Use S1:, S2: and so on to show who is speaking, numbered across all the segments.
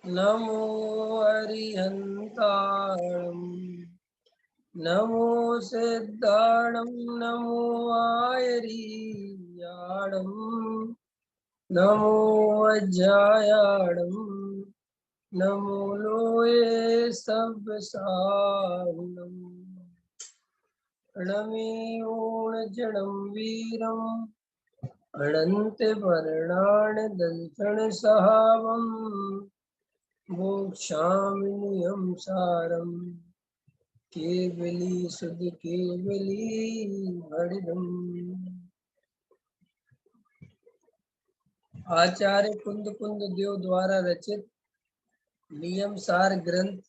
S1: नमो अरिहन्ताणं नमो सिद्धाणं नमो आयरीयाणं नमो वज्रायाणं नमो लोये सव्यसारणं प्रणमेयोणजनं वीरम् अनन्तवर्णान् मोक्षामिनियं सारम् केवली सुध केवली हरिदम। आचार्य कुंद कुंद देव द्वारा रचित नियम सार ग्रंथ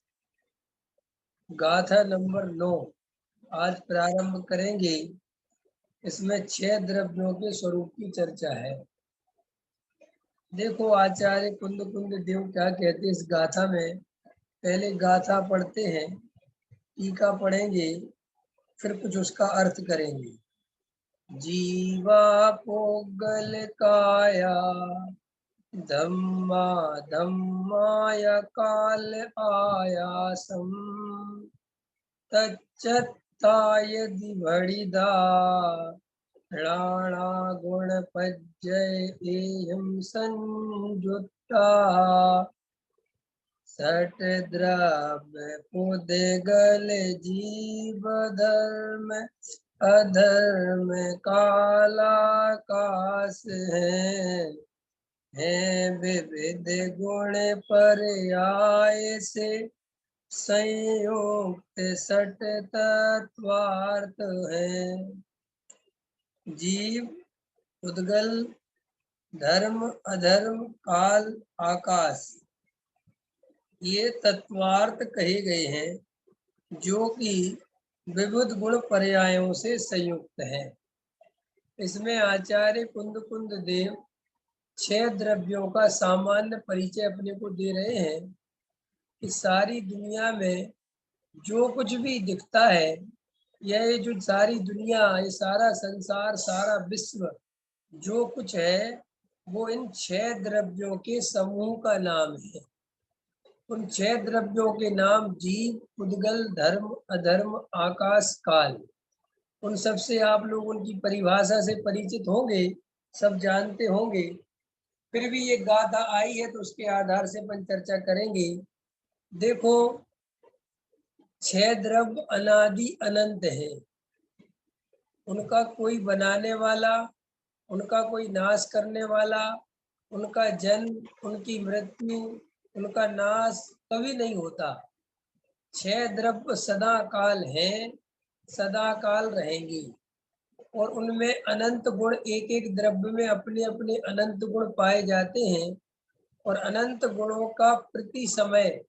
S1: गाथा नंबर 9 आज प्रारंभ करेंगे। इसमें 6 द्रव्यों के स्वरूप की चर्चा है। देखो आचार्य कुंद कुंद देव क्या कहते इस गाथा में। पहले गाथा पढ़ते हैं, टीका पढ़ेंगे, फिर कुछ उसका अर्थ करेंगे। जीवा पोगल काया धम्मा धम्माय काल आयासम तच्चत्ता यदि भड़िदा राणा गुण पज्जय एयं संयुक्ता सट द्रव्य पुदगल जीव धर्म अधर्म कालाकाश है विविध गुण पर्याय से संयुक्त सट तत्वार्थ है। जीव, उद्गल, धर्म, अधर्म, काल, आकाश, ये तत्वार्थ कहे गए हैं जो कि विविध गुण पर्यायों से संयुक्त है। इसमें आचार्य कुंद कुंद देव 6 द्रव्यों का सामान्य परिचय अपने को दे रहे हैं कि सारी दुनिया में जो कुछ भी दिखता है, यह जो सारी दुनिया, ये सारा संसार, सारा विश्व जो कुछ है वो इन 6 द्रव्यों के समूह का नाम है। उन 6 द्रव्यों के नाम जीव, उद्गल, धर्म, अधर्म, आकाश, काल। उन सब से आप लोग उनकी परिभाषा से परिचित होंगे, सब जानते होंगे। फिर भी ये गाथा आई है तो उसके आधार से अपन चर्चा करेंगे। देखो 6 द्रव्य अनादि अनंत है, उनका कोई बनाने वाला, उनका कोई नाश करने वाला, उनका जन्म, उनकी मृत्यु, उनका नाश कभी नहीं होता। 6 द्रव्य सदा काल हैं, सदा काल रहेंगी और उनमें अनंत गुण, एक एक द्रव्य में अपने अपने अनंत गुण पाए जाते हैं और अनंत गुणों का प्रति समय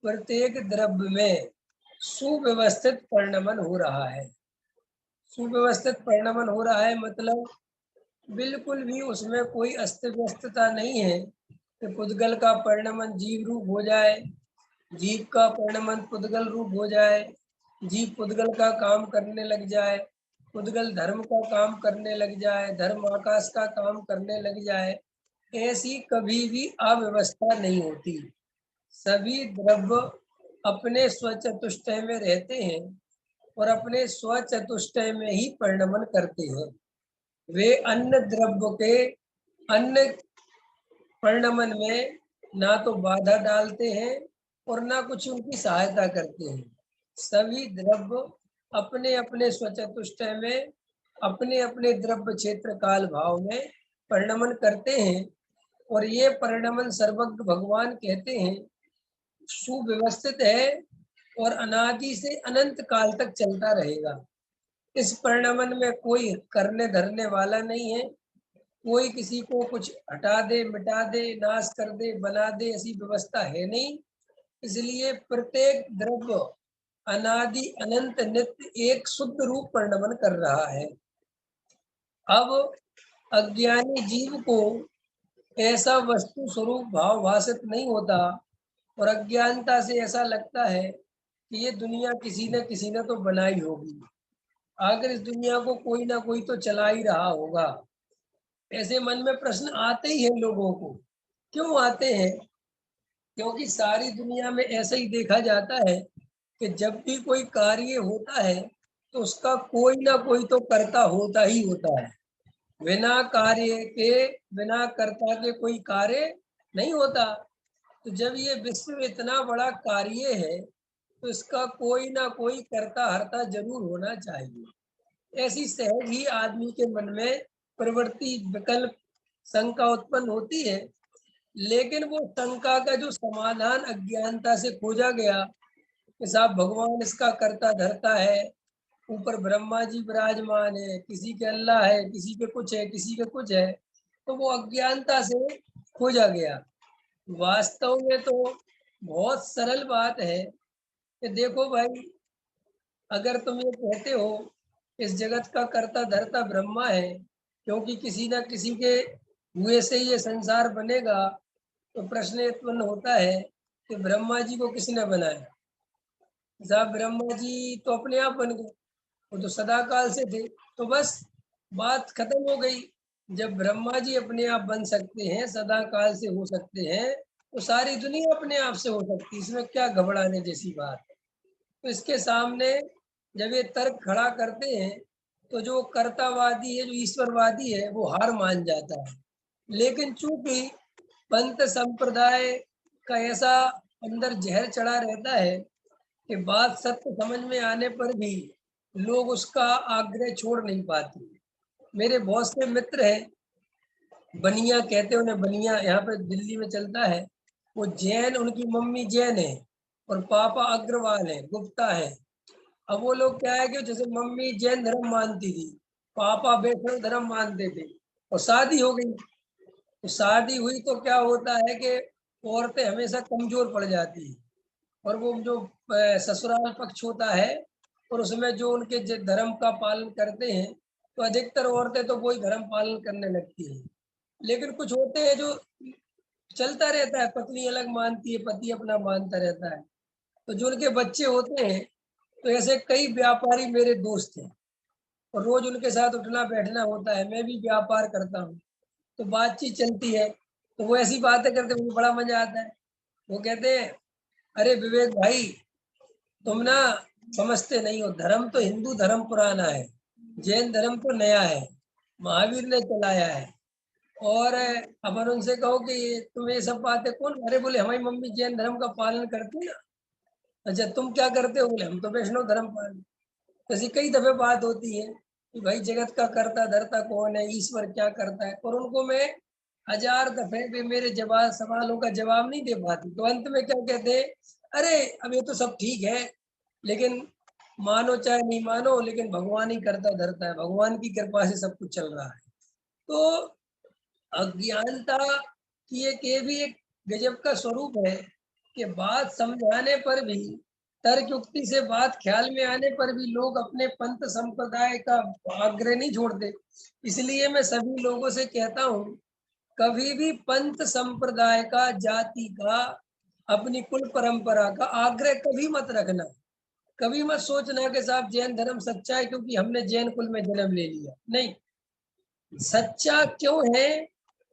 S1: प्रत्येक द्रव्य में सुव्यवस्थित परिणमन हो रहा है। सुव्यवस्थित परिणमन हो रहा है मतलब बिल्कुल भी उसमें कोई अस्त व्यस्तता नहीं है कि पुद्गल का परिणमन जीव रूप हो जाए, जीव का परिणमन पुद्गल रूप हो जाए, जीव पुद्गल का काम करने लग जाए, पुद्गल धर्म का काम करने लग जाए, धर्म आकाश का काम करने लग जाए। ऐसी कभी भी अव्यवस्था नहीं होती। सभी द्रव्य अपने स्वचतुष्टय में रहते हैं और अपने स्वचतुष्टय में ही परिणमन करते हैं। वे अन्य द्रव्य के अन्य परिणमन में ना तो बाधा डालते हैं और ना कुछ उनकी सहायता करते हैं। सभी द्रव्य अपने अपने स्वचतुष्टय में, अपने अपने द्रव्य क्षेत्र काल भाव में परिणमन करते हैं और ये परिणमन सर्वज्ञ भगवान कहते हैं सुव्यवस्थित है और अनादि से अनंत काल तक चलता रहेगा। इस परिणमन में कोई करने धरने वाला नहीं है, कोई किसी को कुछ हटा दे, मिटा दे, नाश कर दे, बना दे, ऐसी व्यवस्था है नहीं। इसलिए प्रत्येक द्रव्य अनादि अनंत नित्य एक शुद्ध रूप परिणमन कर रहा है। अब अज्ञानी जीव को ऐसा वस्तु स्वरूप भाव भाषित नहीं होता और अज्ञानता से ऐसा लगता है कि ये दुनिया किसी न किसी ने तो बनाई होगी, आखिर इस दुनिया को कोई ना कोई तो चला ही रहा होगा। ऐसे मन में प्रश्न आते ही हैं लोगों को। क्यों आते हैं? क्योंकि सारी दुनिया में ऐसा ही देखा जाता है कि जब भी कोई कार्य होता है तो उसका कोई ना कोई तो कर्ता होता ही होता है। बिना कार्य के, बिना कर्ता के कोई कार्य नहीं होता। तो जब ये विश्व इतना बड़ा कार्य है तो इसका कोई ना कोई कर्ता हर्ता जरूर होना चाहिए। ऐसी सहज ही आदमी के मन में प्रवृत्ति, विकल्प, शंका उत्पन्न होती है। लेकिन वो शंका का जो समाधान अज्ञानता से खोजा गया कि साहब भगवान इसका कर्ता धर्ता है, ऊपर ब्रह्मा जी विराजमान है, किसी के अल्लाह है, किसी के कुछ है, किसी के कुछ है, तो वो अज्ञानता से खोजा गया। वास्तव में तो बहुत सरल बात है कि देखो भाई, अगर तुम ये कहते हो इस जगत का कर्ता धर्ता ब्रह्मा है, क्योंकि किसी ना किसी के हुए से ये संसार बनेगा, तो प्रश्न उत्पन्न होता है कि ब्रह्मा जी को किसने बनाया? साहब ब्रह्मा जी तो अपने आप बन गए, वो तो सदा काल से थे। तो बस बात खत्म हो गई। जब ब्रह्मा जी अपने आप बन सकते हैं, सदा काल से हो सकते हैं, तो सारी दुनिया अपने आप से हो सकती है। इसमें क्या घबराने जैसी बात है? तो इसके सामने जब ये तर्क खड़ा करते हैं तो जो कर्तावादी है, जो ईश्वरवादी है, वो हार मान जाता है। लेकिन चूंकि पंथ संप्रदाय का ऐसा अंदर जहर चढ़ा रहता है कि बात सत्य समझ में आने पर भी लोग उसका आग्रह छोड़ नहीं पाते। मेरे बहुत से मित्र हैं, बनिया कहते हैं उन्हें, बनिया यहाँ पे दिल्ली में चलता है। वो जैन, उनकी मम्मी जैन है और पापा अग्रवाल है, गुप्ता है। अब वो लोग क्या है कि जैसे मम्मी जैन धर्म मानती थी, पापा वैष्णव धर्म मानते थे, और शादी हो गई। तो शादी हुई तो क्या होता है कि औरतें हमेशा कमजोर पड़ जाती है। और वो जो ससुराल पक्ष होता है और उसमें जो उनके धर्म का पालन करते हैं, तो अधिकतर औरतें तो वही धर्म पालन करने लगती हैं। लेकिन कुछ होते हैं जो चलता रहता है, पत्नी अलग मानती है, पति अपना मानता रहता है। तो जो उनके बच्चे होते हैं, तो ऐसे कई व्यापारी मेरे दोस्त हैं और रोज उनके साथ उठना बैठना होता है। मैं भी व्यापार करता हूँ, तो बातचीत चलती है। तो वो ऐसी बातें करते, मुझे बड़ा मजा आता है। वो कहते हैं, अरे विवेक भाई, तुम ना समझते नहीं हो, धर्म तो हिंदू धर्म पुराना है, जैन धर्म तो नया है, महावीर ने चलाया है। और अपन उनसे कहो कि तुम ये सब बातें कौन? अरे बोले हमारी मम्मी जैन धर्म का पालन करती है ना। अच्छा तुम क्या करते हो? बोले हम तो वैष्णव धर्म पालन। ऐसी कई दफे बात होती है कि भाई जगत का कर्ता धर्ता कौन है, ईश्वर क्या करता है, और उनको मैं हजार दफे भी मेरे जवाब सवालों का जवाब नहीं दे पाती। तो अंत में क्या कहते हैं, अरे अब ये तो सब ठीक है, लेकिन मानो चाहे नहीं मानो, लेकिन भगवान ही करता धरता है, भगवान की कृपा से सब कुछ चल रहा है। तो अज्ञानता की एक ये भी एक गजब का स्वरूप है कि बात समझाने पर भी, तर्क युक्ति से बात ख्याल में आने पर भी लोग अपने पंथ संप्रदाय का आग्रह नहीं छोड़ते। इसलिए मैं सभी लोगों से कहता हूँ, कभी भी पंथ संप्रदाय का, जाति का, अपनी कुल परंपरा का आग्रह कभी मत रखना। कभी मत सोचना कि साहब जैन धर्म सच्चा है क्योंकि हमने जैन कुल में जन्म ले लिया। नहीं, सच्चा क्यों है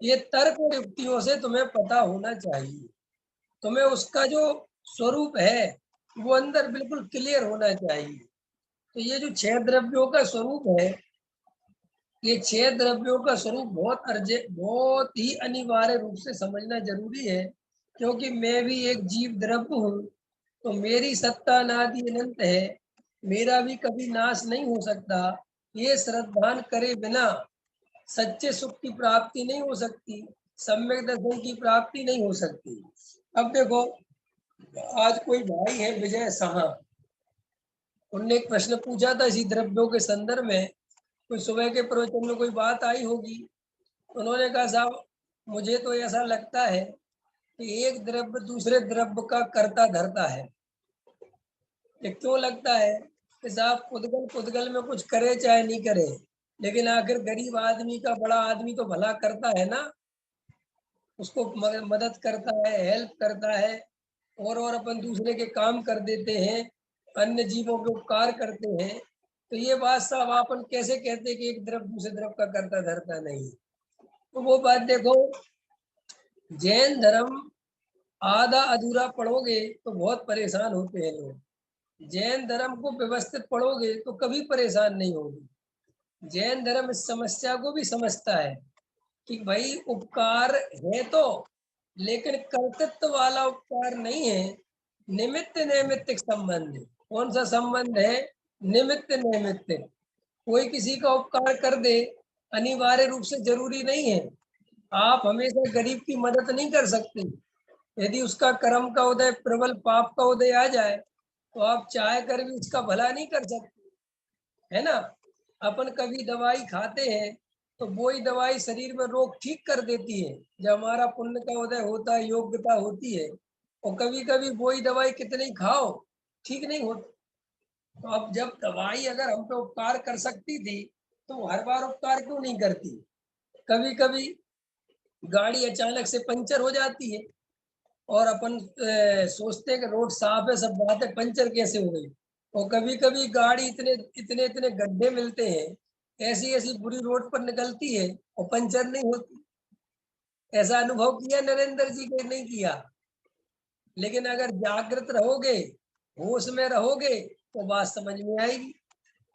S1: ये तर्क और युक्तियों से तुम्हें पता होना चाहिए। तुम्हें उसका जो स्वरूप है वो अंदर बिल्कुल क्लियर होना चाहिए। तो ये जो 6 द्रव्यों का स्वरूप है, ये 6 द्रव्यों का स्वरूप बहुत ही अनिवार्य रूप से समझना जरूरी है। क्योंकि मैं भी एक जीव द्रव्य हूँ, तो मेरी सत्ता अनादि अनंत है, मेरा भी कभी नाश नहीं हो सकता। ये श्रद्धान करे बिना सच्चे सुख की प्राप्ति नहीं हो सकती, सम्यक दर्शन की प्राप्ति नहीं हो सकती। अब देखो, आज कोई भाई है विजय साहा, उनने एक प्रश्न पूछा था इसी द्रव्यों के संदर्भ में। कोई सुबह के प्रवचन में कोई बात आई होगी, उन्होंने कहा साहब मुझे तो ऐसा लगता है कि एक द्रव्य दूसरे द्रव्य का कर्ता धरता है। ये क्यों लगता है? कि साहब पुद्गल पुद्गल में कुछ करे चाहे नहीं करे, लेकिन आखिर गरीब आदमी का बड़ा आदमी तो भला करता है ना, उसको मदद करता है, हेल्प करता है, और अपन दूसरे के काम कर देते हैं, अन्य जीवों के उपकार करते हैं। तो ये बात साहब अपन कैसे कहते हैं कि एक द्रव्य दूसरे द्रव्य का करता धरता नहीं? तो वो बात देखो, जैन धर्म आधा अधूरा पढ़ोगे तो बहुत परेशान होते हैं लोग। जैन धर्म को व्यवस्थित पढ़ोगे तो कभी परेशान नहीं होगे। जैन धर्म इस समस्या को भी समझता है कि भाई उपकार है तो, लेकिन कर्तृत्व वाला उपकार नहीं है, निमित्त नैमित्तिक संबंध है। कौन सा संबंध है? निमित्त नैमित्तिक। कोई किसी का उपकार कर दे अनिवार्य रूप से जरूरी नहीं है। आप हमेशा गरीब की मदद नहीं कर सकते। यदि उसका कर्म का उदय, प्रबल पाप का उदय आ जाए तो आप चाह कर भी उसका भला नहीं कर सकते, है ना। अपन कभी दवाई खाते हैं तो वो ही दवाई शरीर में रोग ठीक कर देती है जब हमारा पुण्य का उदय होता है, योग्यता होती है। और कभी कभी वो ही दवाई कितनी खाओ ठीक नहीं होती। तो अब जब दवाई अगर हम पे उपकार कर सकती थी तो वो हर बार उपकार क्यों नहीं करती? कभी कभी गाड़ी अचानक से पंचर हो जाती है और अपन सोचते हैं कि रोड साफ है, सब बात है, पंचर कैसे हो गई। और कभी कभी गाड़ी इतने इतने इतने गड्ढे मिलते हैं, ऐसी ऐसी बुरी रोड पर निकलती है और पंचर नहीं होती। ऐसा अनुभव किया नरेंद्र जी के? नहीं किया। लेकिन अगर जागृत रहोगे, होश में रहोगे तो बात समझ में आएगी।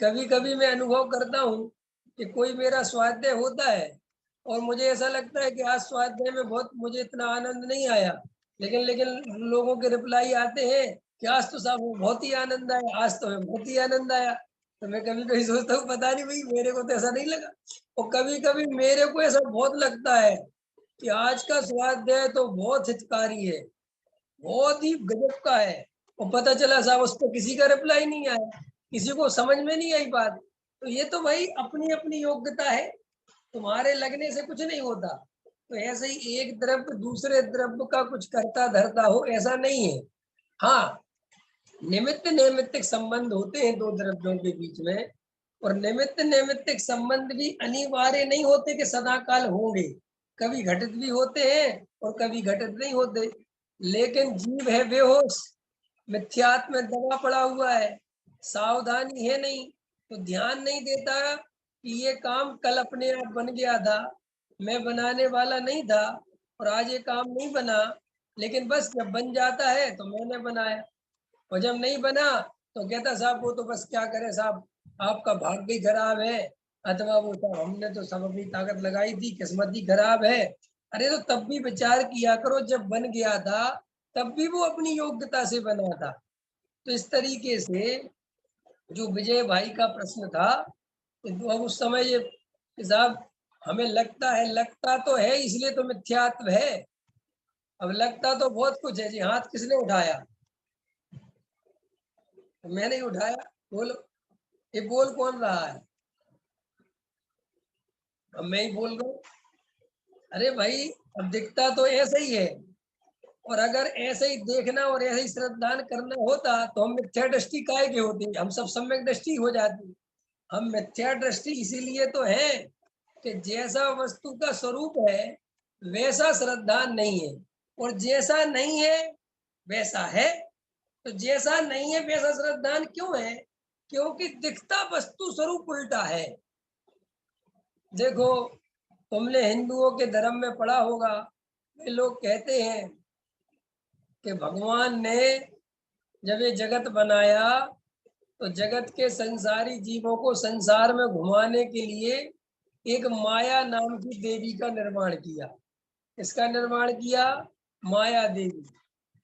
S1: कभी कभी मैं अनुभव करता हूँ कि कोई मेरा स्वाध्याय होता है और मुझे ऐसा लगता है कि आज स्वाध्याय में बहुत मुझे इतना आनंद नहीं आया, लेकिन लेकिन लोगों के रिप्लाई आते हैं कि आज तो साहब वो बहुत ही आनंद आया, आज तो हमें बहुत ही आनंद आया। तो मैं कभी कभी सोचता हूँ पता नहीं भाई मेरे को तो ऐसा नहीं लगा। और कभी कभी मेरे को ऐसा बहुत लगता है कि आज का स्वाध्याय तो बहुत हितकारी है, बहुत ही गजब का है। और पता चला साहब उस पर किसी का रिप्लाई नहीं आया, किसी को समझ में नहीं आई बात। तो ये तो भाई अपनी अपनी योग्यता है, तुम्हारे लगने से कुछ नहीं होता। तो ऐसे ही एक द्रव्य दूसरे द्रव्य का कुछ करता धरता हो ऐसा नहीं है। हाँ, निमित्त नैमित्तिक संबंध होते हैं दो द्रव्यों के बीच में, और निमित्त नैमित्तिक संबंध भी अनिवार्य नहीं होते कि सदाकाल होंगे। कभी घटित भी होते हैं और कभी घटित नहीं होते। लेकिन जीव है बेहोश, मिथ्यात्व में दबा पड़ा हुआ है, सावधानी है नहीं, तो ध्यान नहीं देता कि ये काम कल अपने आप बन गया था, मैं बनाने वाला नहीं था, और आज ये काम नहीं बना। लेकिन बस जब बन जाता है तो मैंने बनाया, और जब नहीं बना तो कहता साहब वो तो बस क्या करे साहब, आपका भाग्य ही खराब है, अथवा वो तो हमने तो सब अपनी ताकत लगाई थी, किस्मत ही खराब है। अरे तो तब भी विचार किया करो, जब बन गया था तब भी वो अपनी योग्यता से बना था। तो इस तरीके से जो विजय भाई का प्रश्न था, तो अब उस समय ये साहब हमें लगता है, लगता तो है इसलिए तो मिथ्यात्व है। अब लगता तो बहुत कुछ है जी। हाथ किसने उठाया? मैंने ही उठाया। बोलो, ये बोल कौन रहा है? अब मैं ही बोल रहा हूँ। अरे भाई, अब दिखता तो ऐसा ही है, और अगर ऐसे ही देखना और ऐसे ही श्रद्धान करना होता तो हम मिथ्या दृष्टि काहे के होती, हम सब सम्यक दृष्टि हो जाती। हम मिथ्या दृष्टि इसीलिए तो है कि जैसा वस्तु का स्वरूप है वैसा श्रद्धान नहीं है, और जैसा नहीं है वैसा है। तो जैसा नहीं है वैसा श्रद्धान क्यों है? क्योंकि दिखता वस्तु स्वरूप उल्टा है। देखो, तुमने हिंदुओं के धर्म में पढ़ा होगा, वे लोग कहते हैं कि भगवान ने जब ये जगत बनाया तो जगत के संसारी जीवों को संसार में घुमाने के लिए एक माया नाम की देवी का निर्माण किया। इसका निर्माण किया माया देवी।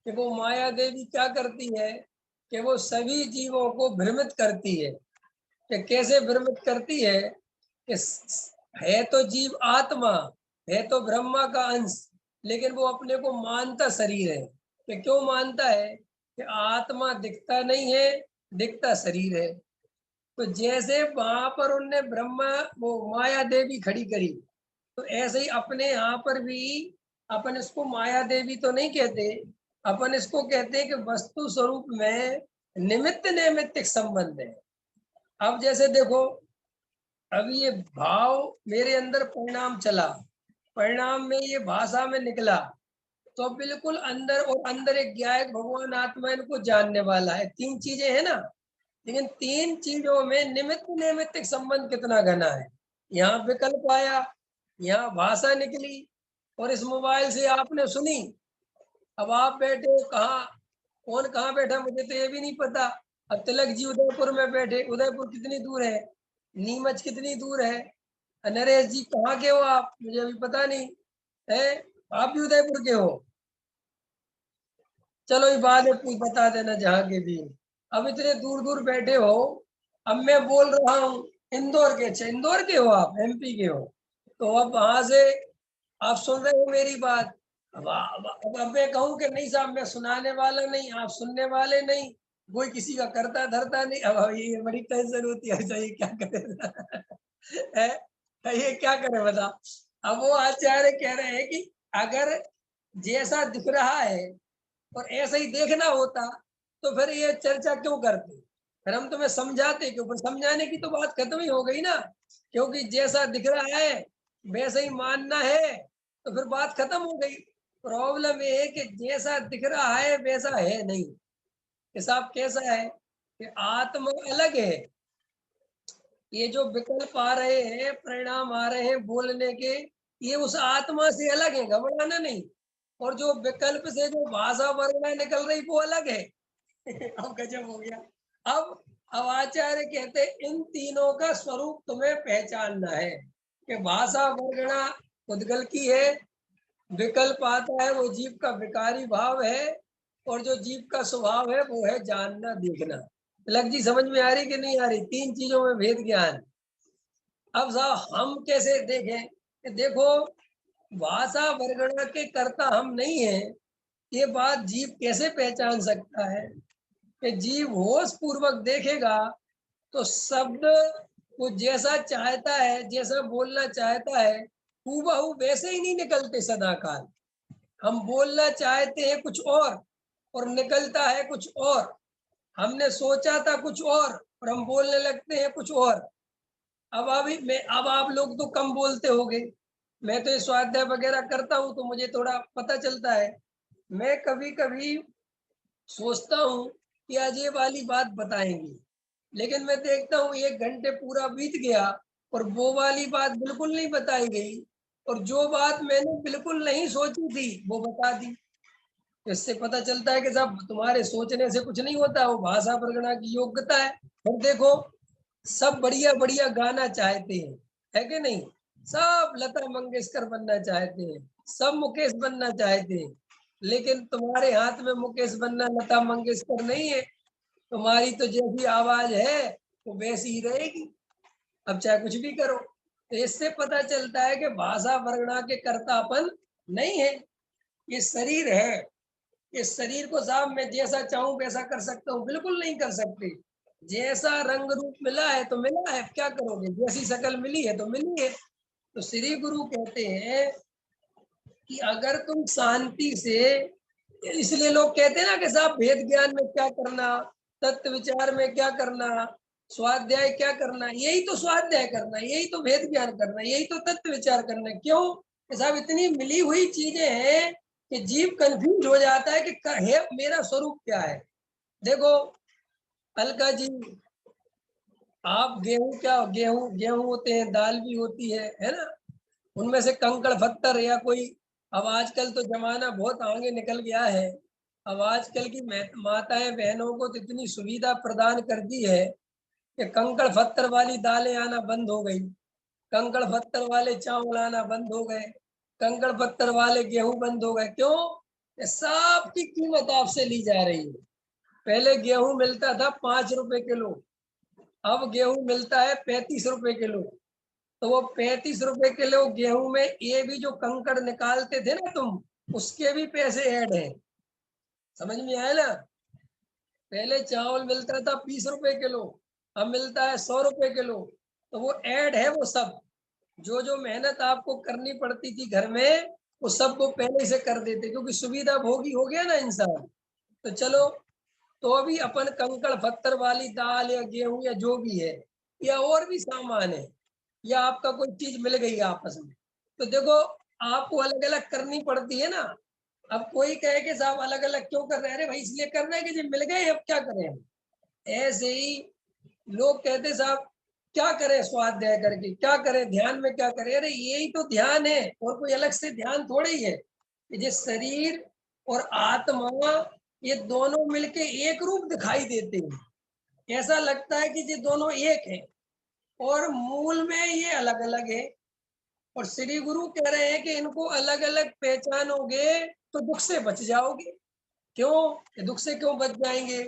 S1: कि वो माया देवी क्या करती है कि वो सभी जीवों को भ्रमित करती है। कि कैसे भ्रमित करती है कि है तो जीव आत्मा, है तो ब्रह्मा का अंश, लेकिन वो अपने को मानता शरीर है। कि क्यों मानता है? कि आत्मा दिखता नहीं है, दिखता शरीर है। तो जैसे वहां पर उनने ब्रह्मा वो माया देवी खड़ी करी, तो ऐसे ही अपने यहाँ पर भी अपन इसको माया देवी तो नहीं कहते, अपन इसको कहते हैं कि वस्तु स्वरूप में निमित्त नैमित्तिक संबंध है। अब जैसे देखो, अभी ये भाव मेरे अंदर परिणाम चला, परिणाम में ये भाषा में निकला, तो बिल्कुल अंदर और अंदर एक ज्ञायक भगवान आत्मा इनको जानने वाला है। तीन चीजें है ना, लेकिन तीन चीजों में निमित्त नैमित्तिक संबंध कितना घना है। यहाँ विकल्प आया, यहाँ भाषा निकली, और इस मोबाइल से आपने सुनी, अब आप बैठे हो कहाँ, कौन कहाँ बैठा मुझे तो ये भी नहीं पता। अब तिलक जी उदयपुर में बैठे, उदयपुर कितनी दूर है, नीमच कितनी दूर है, नरेश जी कहाँ के हो आप, मुझे अभी पता नहीं है। आप भी उदयपुर के हो, चलो ये बाद में कुछ बता देना जहाँ के भी। अब इतने दूर दूर बैठे हो, अब मैं बोल रहा हूँ इंदौर के, अच्छा इंदौर के हो आप, एमपी के हो, तो अब वहां से आप सुन रहे हो मेरी बात। अब मैं कहूँ कि नहीं साहब मैं सुनाने वाला नहीं, आप सुनने वाले नहीं, कोई किसी का करता धरता नहीं, अब ये बड़ी टेंशन होती है, अच्छा ये क्या करे है, ये क्या करे बता। अब वो आचार्य कह रहे हैं कि अगर जैसा दिख रहा है और ऐसा ही देखना होता तो फिर ये चर्चा क्यों करते, फिर हम तुम्हें समझाते क्यों, फिर समझाने की तो बात खत्म ही हो गई ना, क्योंकि जैसा दिख रहा है वैसा ही मानना है तो फिर बात खत्म हो गई। प्रॉब्लम ये है कि जैसा दिख रहा है वैसा है नहीं। हिसाब कैसा है कि आत्मा अलग है, ये जो विकल्प आ रहे हैं, परिणाम आ रहे हैं बोलने के, ये उस आत्मा से अलग है, घबराना नहीं। और जो विकल्प से जो भाषा वर्णना निकल रही वो अलग है अब गजब हो गया। अब आचार्य कहते इन तीनों का स्वरूप तुम्हें पहचानना है कि भाषा वर्णना उद्गल की है, विकल्प आता है वो जीव का विकारी भाव है, और जो जीव का स्वभाव है वो है जानना देखना। लग जी समझ में आ रही कि नहीं आ रही, तीन चीजों में भेद ज्ञान। अब साहब हम कैसे देखें कि देखो भाषा वर्णना के कर्ता हम नहीं है, ये बात जीव कैसे पहचान सकता है कि जीव होश पूर्वक देखेगा तो शब्द वो जैसा चाहता है, जैसा बोलना चाहता है हूबहू वैसे ही नहीं निकलते सदा काल। हम बोलना चाहते हैं कुछ और निकलता है कुछ और, हमने सोचा था कुछ और हम बोलने लगते हैं कुछ और। अब आप लोग तो कम बोलते होगे, मैं तो ये स्वाध्याय वगैरह करता हूँ तो मुझे थोड़ा पता चलता है। मैं कभी कभी सोचता हूँ कि आज ये वाली बात बताएंगे, लेकिन मैं देखता हूँ 1 घंटे पूरा बीत गया और वो वाली बात बिल्कुल नहीं बताई गई, और जो बात मैंने बिल्कुल नहीं सोची थी वो बता दी। इससे पता चलता है कि साहब तुम्हारे सोचने से कुछ नहीं होता, वो भाषा प्रगणना की योग्यता है। और देखो सब बढ़िया बढ़िया गाना चाहते हैं, है कि नहीं, सब लता मंगेशकर बनना चाहते हैं, सब मुकेश बनना चाहते हैं, लेकिन तुम्हारे हाथ में मुकेश बनना लता मंगेशकर नहीं है। तुम्हारी तो जैसी आवाज है वो वैसी ही रहेगी, अब चाहे कुछ भी करो। तो इससे पता चलता है कि भाषा वर्णना के कर्तापन नहीं है, ये शरीर है। इस शरीर को साहब मैं जैसा चाहूं वैसा कर सकता हूँ, बिल्कुल नहीं कर सकते। जैसा रंग रूप मिला है तो मिला है, क्या करोगे, जैसी शक्ल मिली है तो मिली है। तो श्री गुरु कहते हैं कि अगर तुम शांति से, इसलिए लोग कहते हैं ना कि साहब भेद ज्ञान में क्या करना, तत्व विचार में क्या करना, स्वाध्याय क्या करना, यही तो स्वाध्याय करना, यही तो भेद ज्ञान करना, यही तो तत्व विचार करना। क्यों कि साहब इतनी मिली हुई चीजें हैं कि जीव कंफ्यूज हो जाता है कि है मेरा स्वरूप क्या है। देखो अलका जी, आप गेहूं क्या, गेहूं गेहूं होते हैं, दाल भी होती है ना, उनमें से कंकड़ पत्थर या कोई, अब आजकल तो जमाना बहुत आगे निकल गया है। अब आजकल की माताएं बहनों को तो इतनी सुविधा प्रदान कर दी है कि कंकड़ पत्थर वाली दालें आना बंद हो गई, कंकड़ पत्थर वाले चावल आना बंद हो गए, कंकड़ पत्थर वाले गेहूं बंद हो गए। क्यों, सब की कीमत आपसे ली जा रही है। पहले गेहूं मिलता था 5 रुपए किलो, अब गेहूं मिलता है 35 रुपए किलो। तो वो 35 रुपए किलो गेहूं में ये भी जो कंकड़ निकालते थे ना तुम, उसके भी पैसे ऐड है। समझ में आया ना, पहले चावल मिलता था 20 रुपए किलो, अब मिलता है 100 रुपए किलो। तो वो ऐड है, वो सब जो मेहनत आपको करनी पड़ती थी घर में वो सब वो पहले से कर देते, क्योंकि सुविधा भोगी हो गया ना इंसान। तो चलो, तो अभी अपन कंकड़ पत्थर वाली दाल या गेहूं या जो भी है या और भी सामान है, या आपका कोई चीज मिल गई आपस में, तो देखो आपको अलग अलग करनी पड़ती है ना। अब कोई कहे कि साहब अलग अलग क्यों कर रहे हैं, अरे भाई इसलिए करना है कि जब मिल गए अब क्या करें हम। ऐसे ही लोग कहते साहब क्या करें स्वाध्याय करके, क्या करें ध्यान में, क्या करें, अरे यही तो ध्यान है, और कोई अलग से ध्यान थोड़ी है। ये शरीर और आत्मा, ये दोनों मिलके एक रूप दिखाई देते हैं। ऐसा लगता है कि ये दोनों एक है और मूल में ये अलग अलग है। और श्री गुरु कह रहे हैं कि इनको अलग अलग पहचानोगे तो दुख से बच जाओगे। क्यों दुख से क्यों बच जाएंगे?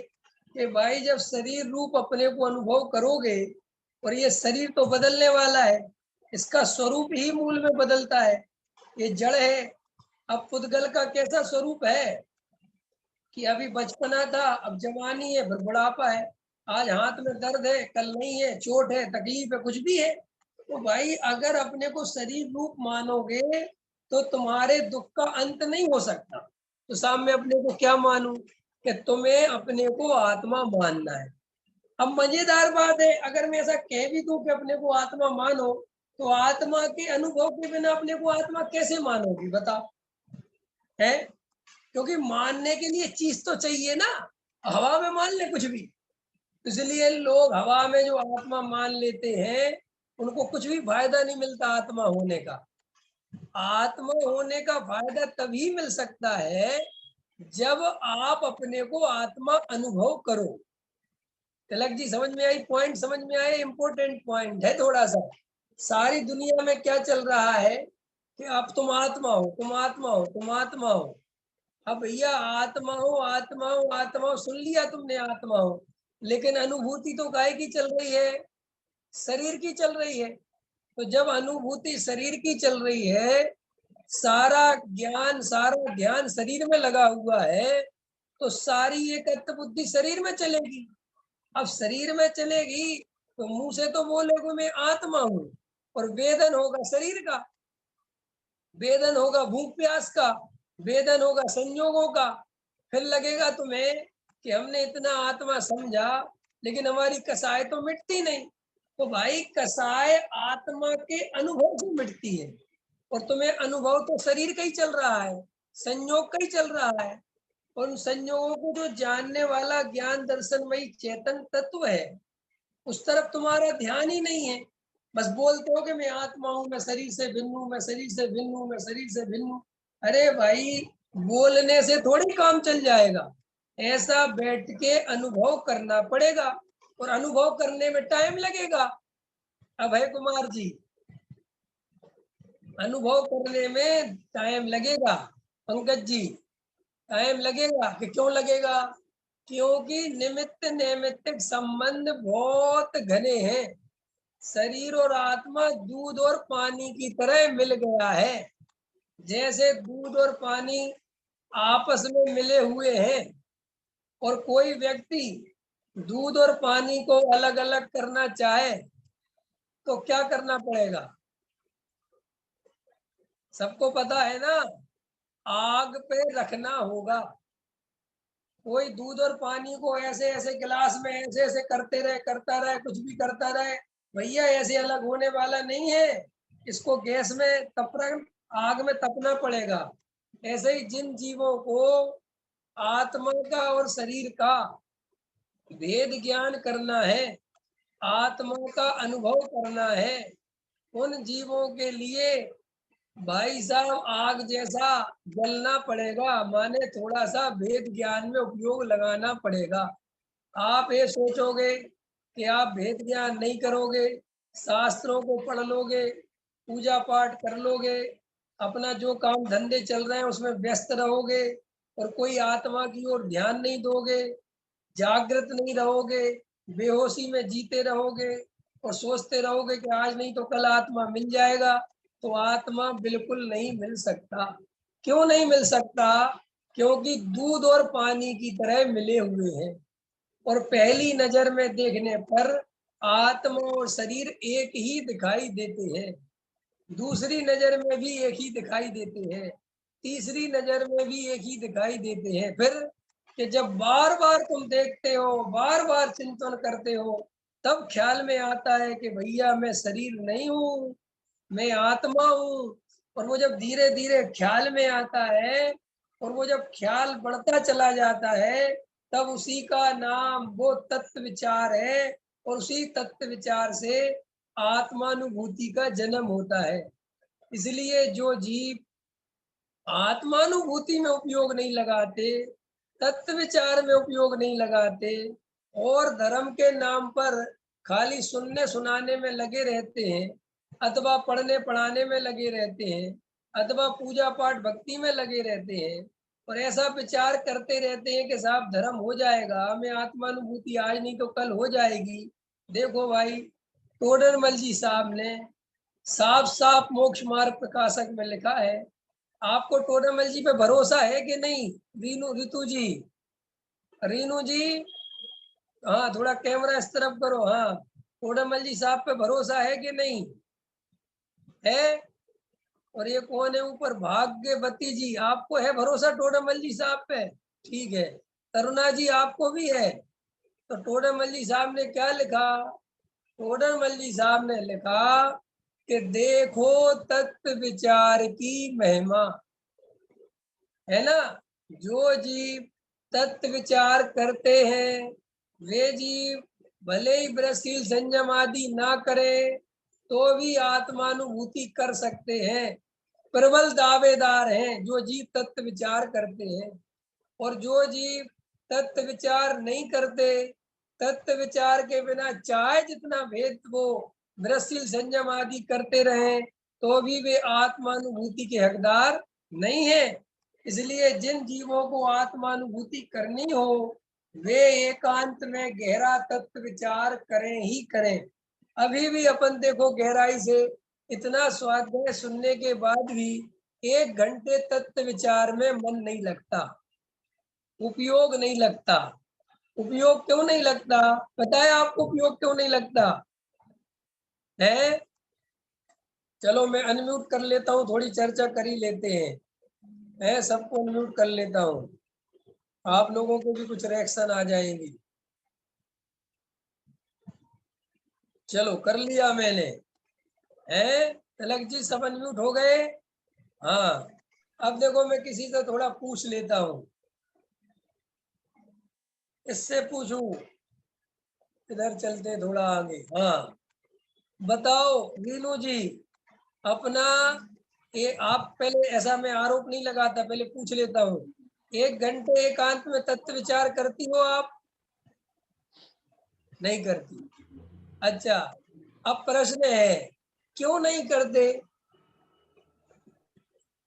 S1: कि भाई जब शरीर रूप अपने को अनुभव करोगे, और ये शरीर तो बदलने वाला है, इसका स्वरूप ही मूल में बदलता है, ये जड़ है। अब पुद्गल का कैसा स्वरूप है कि अभी बचपना था, अब जवानी है, फिर बुढ़ापा है। आज हाथ में दर्द है, कल नहीं है, चोट है, तकलीफ है, कुछ भी है। तो भाई अगर अपने को शरीर रूप मानोगे तो तुम्हारे दुख का अंत नहीं हो सकता। तो सामने अपने को क्या मानूं? कि तुम्हें अपने को आत्मा मानना है। अब मजेदार बात है, अगर मैं ऐसा कह भी दूं कि अपने को आत्मा मानो, तो आत्मा के अनुभव के बिना अपने को आत्मा कैसे मानोगी बताओ? है, क्योंकि मानने के लिए चीज तो चाहिए ना। हवा में मान ले कुछ भी, इसलिए लोग हवा में जो आत्मा मान लेते हैं उनको कुछ भी फायदा नहीं मिलता आत्मा होने का। आत्मा होने का फायदा तभी मिल सकता है जब आप अपने को आत्मा अनुभव करो। तिलक जी समझ में आई? पॉइंट समझ में आए? इंपॉर्टेंट पॉइंट है थोड़ा सा। सारी दुनिया में क्या चल रहा है कि अब तुम आत्मा हो, तुम आत्मा हो, तुम आत्मा हो। अब भैया आत्मा हो, आत्मा हो, आत्मा हो, सुन लिया तुमने आत्मा हो, लेकिन अनुभूति तो काय की चल रही है? शरीर की चल रही है। तो जब अनुभूति शरीर की चल रही है, सारा ज्ञान सारा ध्यान शरीर में लगा हुआ है, तो सारी एकत्व बुद्धि शरीर में चलेगी। अब शरीर में चलेगी तो मुंह से तो बोलेगा मैं आत्मा हूं, और वेदन होगा शरीर का, वेदन होगा भूख प्यास का, वेदन होगा संयोगों का। फिर लगेगा तुम्हें कि हमने इतना आत्मा समझा, लेकिन हमारी कसाय तो मिटती नहीं। तो भाई कसाय आत्मा के अनुभव से मिटती है, और तुम्हें अनुभव तो शरीर का ही चल रहा है, संयोग का ही चल रहा है। और उन संयोगों को जो जानने वाला ज्ञान दर्शनमयी चेतन तत्व है, उस तरफ तुम्हारा ध्यान ही नहीं है। बस बोलते हो कि मैं आत्मा हूं, मैं शरीर से भिन्न हूं, मैं शरीर से भिन्न हूं, मैं शरीर से भिन्न हूं। अरे भाई, बोलने से थोड़ी काम चल जाएगा, ऐसा बैठ के अनुभव करना पड़ेगा, और अनुभव करने में टाइम लगेगा। अभय कुमार जी, अनुभव करने में टाइम लगेगा। पंकज जी, टाइम लगेगा। कि क्यों लगेगा? क्योंकि निमित्त नैमित्तिक संबंध बहुत घने हैं। शरीर और आत्मा दूध और पानी की तरह मिल गया है। जैसे दूध और पानी आपस में मिले हुए हैं, और कोई व्यक्ति दूध और पानी को अलग अलग करना चाहे तो क्या करना पड़ेगा? सबको पता है ना, आग पे रखना होगा। कोई दूध और पानी को ऐसे ऐसे गिलास में ऐसे ऐसे करते रहे, करता रहे, कुछ भी करता रहे, भैया ऐसे अलग होने वाला नहीं है। इसको गैस में तपना, आग में तपना पड़ेगा। ऐसे ही जिन जीवों को आत्मा का और शरीर का भेद ज्ञान करना है, आत्मा का अनुभव करना है, उन जीवों के लिए भाई साहब आग जैसा जलना पड़ेगा। माने थोड़ा सा भेद ज्ञान में उपयोग लगाना पड़ेगा। आप ये सोचोगे कि आप भेद ज्ञान नहीं करोगे, शास्त्रों को पढ़ लोगे, पूजा पाठ कर लोगे, अपना जो काम धंधे चल रहे हैं उसमें व्यस्त रहोगे, और कोई आत्मा की ओर ध्यान नहीं दोगे, जागृत नहीं रहोगे, बेहोशी में जीते रहोगे, और सोचते रहोगे कि आज नहीं तो कल आत्मा मिल जाएगा, तो आत्मा बिल्कुल नहीं मिल सकता। क्यों नहीं मिल सकता? क्योंकि दूध और पानी की तरह मिले हुए हैं, और पहली नजर में देखने पर आत्मा और शरीर एक ही दिखाई देते हैं, दूसरी नजर में भी एक ही दिखाई देते हैं, तीसरी नजर में भी एक ही दिखाई देते हैं। फिर कि जब बार बार तुम देखते हो, बार बार चिंतन करते हो, तब ख्याल में आता है कि भैया मैं शरीर नहीं हूँ, मैं आत्मा हूँ। और वो जब धीरे धीरे ख्याल में आता है, और वो जब ख्याल बढ़ता चला जाता है, तब उसी का नाम वो तत्व विचार है, और उसी तत्व विचार से आत्मानुभूति का जन्म होता है। इसलिए जो जीव आत्मानुभूति में उपयोग नहीं लगाते, तत्व विचार में उपयोग नहीं लगाते, और धर्म के नाम पर खाली सुनने सुनाने में लगे रहते हैं, अथवा पढ़ने पढ़ाने में लगे रहते हैं, अथवा पूजा पाठ भक्ति में लगे रहते हैं, और ऐसा विचार करते रहते हैं कि साहब धर्म हो जाएगा, हमें आत्मानुभूति आज नहीं तो कल हो जाएगी। देखो भाई, टोडरमल जी साहब ने साफ साफ मोक्ष मार्ग प्रकाशक में लिखा है। आपको टोडरमल जी पे भरोसा है कि नहीं? रीतू जी, रीनू जी, हाँ थोड़ा कैमरा इस तरफ करो। हाँ, टोडरमल जी साहब पे भरोसा है कि नहीं है? और ये कौन है ऊपर? भाग्यवती जी, आपको है भरोसा टोडरमल जी साहब पे? ठीक है। करुणा जी, आपको भी है? तो टोडरमल जी साहब ने क्या लिखा? टोडरमल जी साहब ने लिखा कि देखो तत्व विचार की महिमा, है ना। जो जीव तत्व विचार करते हैं वे जीव भले ही ब्रह्मशील संयम आदि ना करे तो भी आत्मानुभूति कर सकते हैं। प्रबल दावेदार हैं जो जीव तत्व विचार करते हैं। और जो जीव तत्व विचार नहीं करते, तत्व विचार के बिना चाहे जितना भेद वो ब्रह्मशील संयम आदि करते रहे तो भी वे आत्मानुभूति के हकदार नहीं है। इसलिए जिन जीवों को आत्मानुभूति करनी हो वे एकांत में गहरा तत्व विचार करें ही करें। अभी भी अपन देखो गहराई से इतना स्वाध्याय सुनने के बाद भी 1 घंटे तत्व विचार में मन नहीं लगता, उपयोग नहीं लगता। उपयोग क्यों नहीं लगता? पता है आपको उपयोग क्यों नहीं लगता है? चलो मैं अनम्यूट कर लेता हूँ, थोड़ी चर्चा कर ही लेते हैं। मैं सबको अनम्यूट कर लेता हूँ, आप लोगों को भी कुछ रिएक्शन आ जाएंगी। चलो कर लिया मैंने, है तिलक जी, सब अनम्यूट हो गए? हाँ, अब देखो मैं किसी से थोड़ा पूछ लेता हूँ, इससे पूछूं, इधर चलते थोड़ा आगे। हाँ बताओ रीनू जी, अपना ये आप पहले, ऐसा मैं आरोप नहीं लगाता, पहले पूछ लेता हूँ, 1 घंटे एकांत में तत्व विचार करती हो आप? नहीं करती। अच्छा, अब प्रश्न है क्यों नहीं करते?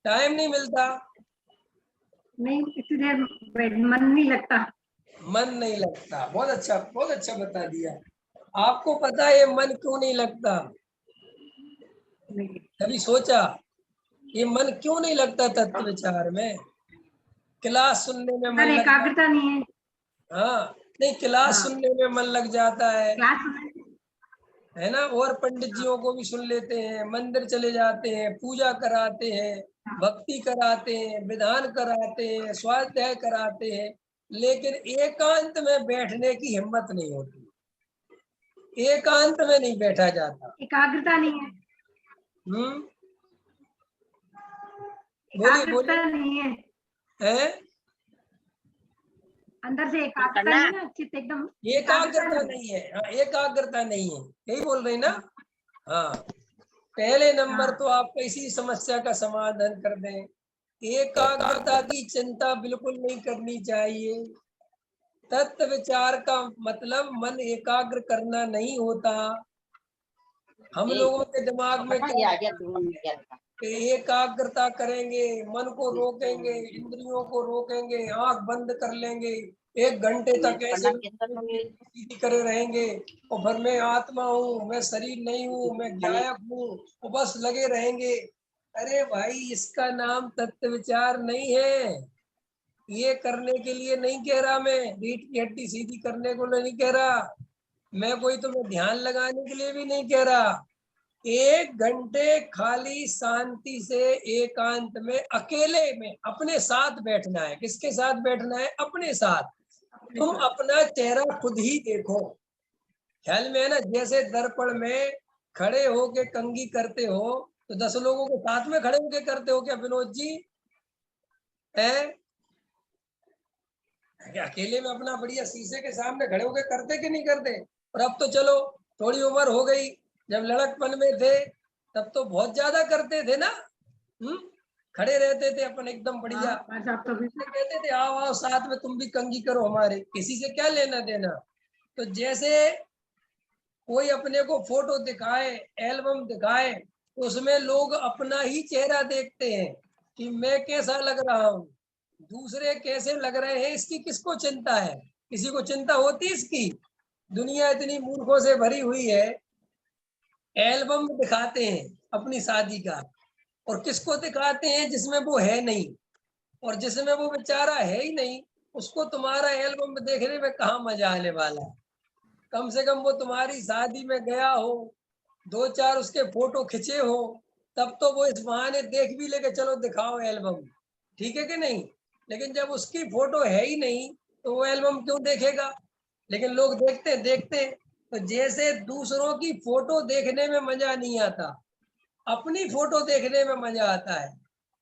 S1: टाइम नहीं मिलता?
S2: नहीं, इतनी देर मन नहीं लगता।
S1: मन नहीं लगता, बहुत अच्छा बता दिया। आपको पता है मन क्यों नहीं लगता? कभी सोचा ये मन क्यों नहीं लगता तत्व विचार में? क्लास सुनने में मन लग
S2: एकाग्रता नहीं है।
S1: हाँ नहीं, क्लास
S2: हाँ,
S1: सुनने में मन लग जाता
S2: क्लास
S1: है ना। और पंडित जियों को भी सुन लेते हैं, मंदिर चले जाते हैं, पूजा कराते हैं, भक्ति कराते हैं, विधान कराते हैं, स्वाध्याय कराते हैं, लेकिन एकांत में बैठने की हिम्मत नहीं होती, एकांत में नहीं बैठा जाता।
S2: एकाग्रता नहीं है।
S1: बोलिए बोलिए।
S2: एकाग्रता नहीं है,
S1: है
S2: अंदर से एकाग्रता नहीं है ना, चित्त एकदम
S1: एकाग्रता नहीं है। हाँ, एकाग्रता नहीं है, यही बोल रहे ना। हाँ, पहले नंबर तो आप इसी समस्या का समाधान कर दें। एकाग्रता की चिंता बिल्कुल नहीं करनी चाहिए। तत्व विचार का मतलब मन एकाग्र करना नहीं होता। हम लोगों के दिमाग में एकाग्रता करेंगे, मन को रोकेंगे, इंद्रियों को रोकेंगे, आंख बंद कर लेंगे, 1 घंटे तक ऐसे सीधी करे रहेंगे, और फिर मैं आत्मा हूँ, मैं शरीर नहीं हूँ, मैं गायक हूँ, वो बस लगे रहेंगे। अरे भाई, इसका नाम तत्व विचार नहीं है। ये करने के लिए नहीं कह रहा मैं, रीढ़ की हड्डी सीधी करने को नहीं कह रहा मैं, कोई तुम्हें ध्यान लगाने के लिए भी नहीं कह रहा। 1 घंटे खाली शांति से एकांत में अकेले में अपने साथ बैठना है। किसके साथ बैठना है? अपने साथ। तुम अपना चेहरा खुद ही देखो, ख्याल में है ना। जैसे दर्पण में खड़े होके कंघी करते हो तो 10 लोगों के साथ में खड़े होके करते हो क्या विनोद जी? है अकेले में अपना बढ़िया शीशे के सामने खड़े होके करते कि नहीं करते? और अब तो चलो थोड़ी उम्र हो गई, जब लड़कपन में थे तब तो बहुत ज्यादा करते थे ना। खड़े रहते थे अपन एकदम बढ़िया,
S2: हाँ, बस आप तो भी
S1: कहते थे आओ आओ साथ में तुम भी कंघी करो हमारे, किसी से क्या लेना देना। तो जैसे कोई अपने को फोटो दिखाए, एल्बम दिखाए, उसमें लोग अपना ही चेहरा देखते हैं कि मैं कैसा लग रहा हूँ, दूसरे कैसे लग रहे हैं इसकी किसको चिंता है, किसी को चिंता होती है इसकी। दुनिया इतनी मूर्खों से भरी हुई है, एल्बम दिखाते हैं अपनी शादी का, और किसको दिखाते हैं, जिसमें वो है नहीं, और जिसमें वो बेचारा है ही नहीं उसको तुम्हारा एल्बम देखने में कहाँ मजा आने वाला है। कम से कम वो तुम्हारी शादी में गया हो, 2-4 उसके फोटो खिंचे हो, तब तो वो इस बहाने देख भी लेके चलो दिखाओ एल्बम, ठीक है कि नहीं। लेकिन जब उसकी फोटो है ही नहीं तो वो एल्बम क्यों देखेगा। लेकिन लोग देखते। तो जैसे दूसरों की फोटो देखने में मजा नहीं आता, अपनी फोटो देखने में मजा आता है।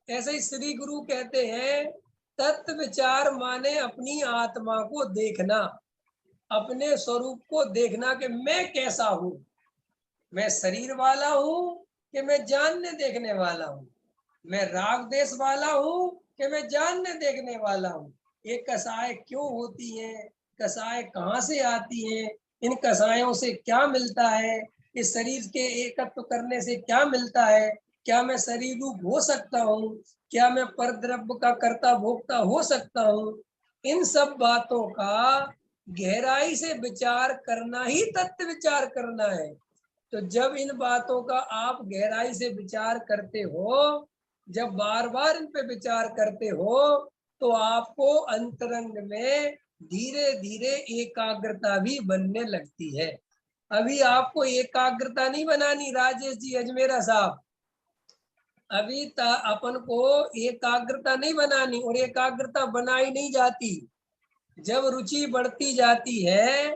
S1: ऐसे ही श्री गुरु कहते हैं, तत्व विचार माने अपनी आत्मा को देखना, अपने स्वरूप को देखना कि मैं कैसा हूँ, मैं शरीर वाला हूँ कि मैं जानने देखने वाला हूँ, मैं राग देश वाला हूँ कि मैं जानने देखने वाला हूँ। ये कसाय क्यों होती है, कसाय कहाँ से आती है, इन कसायों से क्या मिलता है, इस शरीर के एकत्व करने से क्या मिलता है, क्या मैं शरीर रूप हो सकता हूँ, क्या मैं परद्रव्य का कर्ता भोक्ता हो सकता हूँ। इन सब बातों का गहराई से विचार करना ही तत्व विचार करना है। तो जब इन बातों का आप गहराई से विचार करते हो, जब बार बार इन पे विचार करते हो, तो आपको अंतरंग में धीरे धीरे एकाग्रता भी बनने लगती है। अभी आपको एकाग्रता नहीं बनानी राजेश जी अजमेरा साहब, अभी अपन को एकाग्रता नहीं बनानी, और एकाग्रता बनाई नहीं जाती। जब रुचि बढ़ती जाती है,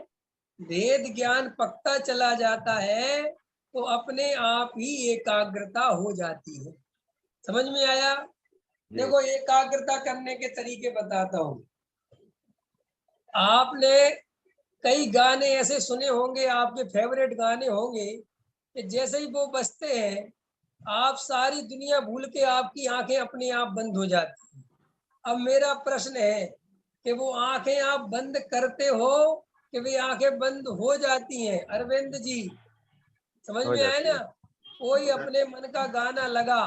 S1: वेद ज्ञान पकता चला जाता है, तो अपने आप ही एकाग्रता हो जाती है। समझ में आया। देखो एकाग्रता करने के तरीके बताता हूँ। आपने कई गाने ऐसे सुने होंगे, आपके फेवरेट गाने होंगे, कि जैसे ही वो बजते हैं आप सारी दुनिया भूल के आपकी आंखें अपने आप बंद हो जाती हैं। अब मेरा प्रश्न है कि वो आंखें आप बंद करते हो कि वे आंखें बंद हो जाती हैं। अरविंद जी समझ में आया ना। कोई अपने मन का गाना लगा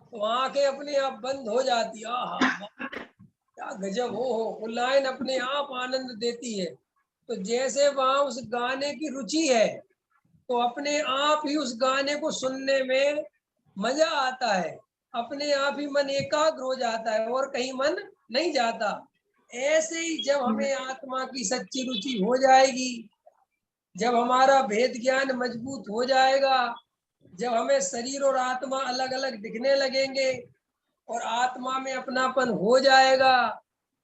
S1: तो आंखें अपने आप बंद हो जाती, आहा क्या गजब हो, वो लाइन अपने आप आनंद देती है। तो जैसे वहां उस गाने की रुचि है तो अपने आप ही उस गाने को सुनने में मजा आता है, अपने आप ही मन एकाग्र हो जाता है और कहीं मन नहीं जाता। ऐसे ही जब हमें आत्मा की सच्ची रुचि हो जाएगी, जब हमारा भेद ज्ञान मजबूत हो जाएगा, जब हमें शरीर और आत्मा अलग अलग दिखने लगेंगे और आत्मा में अपनापन हो जाएगा,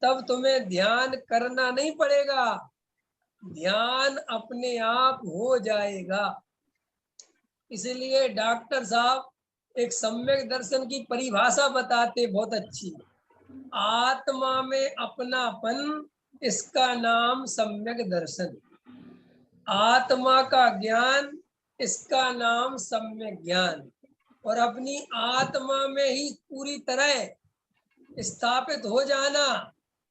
S1: तब तुम्हें ध्यान करना नहीं पड़ेगा, ध्यान अपने आप हो जाएगा। इसलिए डॉक्टर साहब एक सम्यक दर्शन की परिभाषा बताते बहुत अच्छी, आत्मा में अपनापन इसका नाम सम्यक दर्शन, आत्मा का ज्ञान इसका नाम सम्यक ज्ञान, और अपनी आत्मा में ही पूरी तरह स्थापित हो जाना,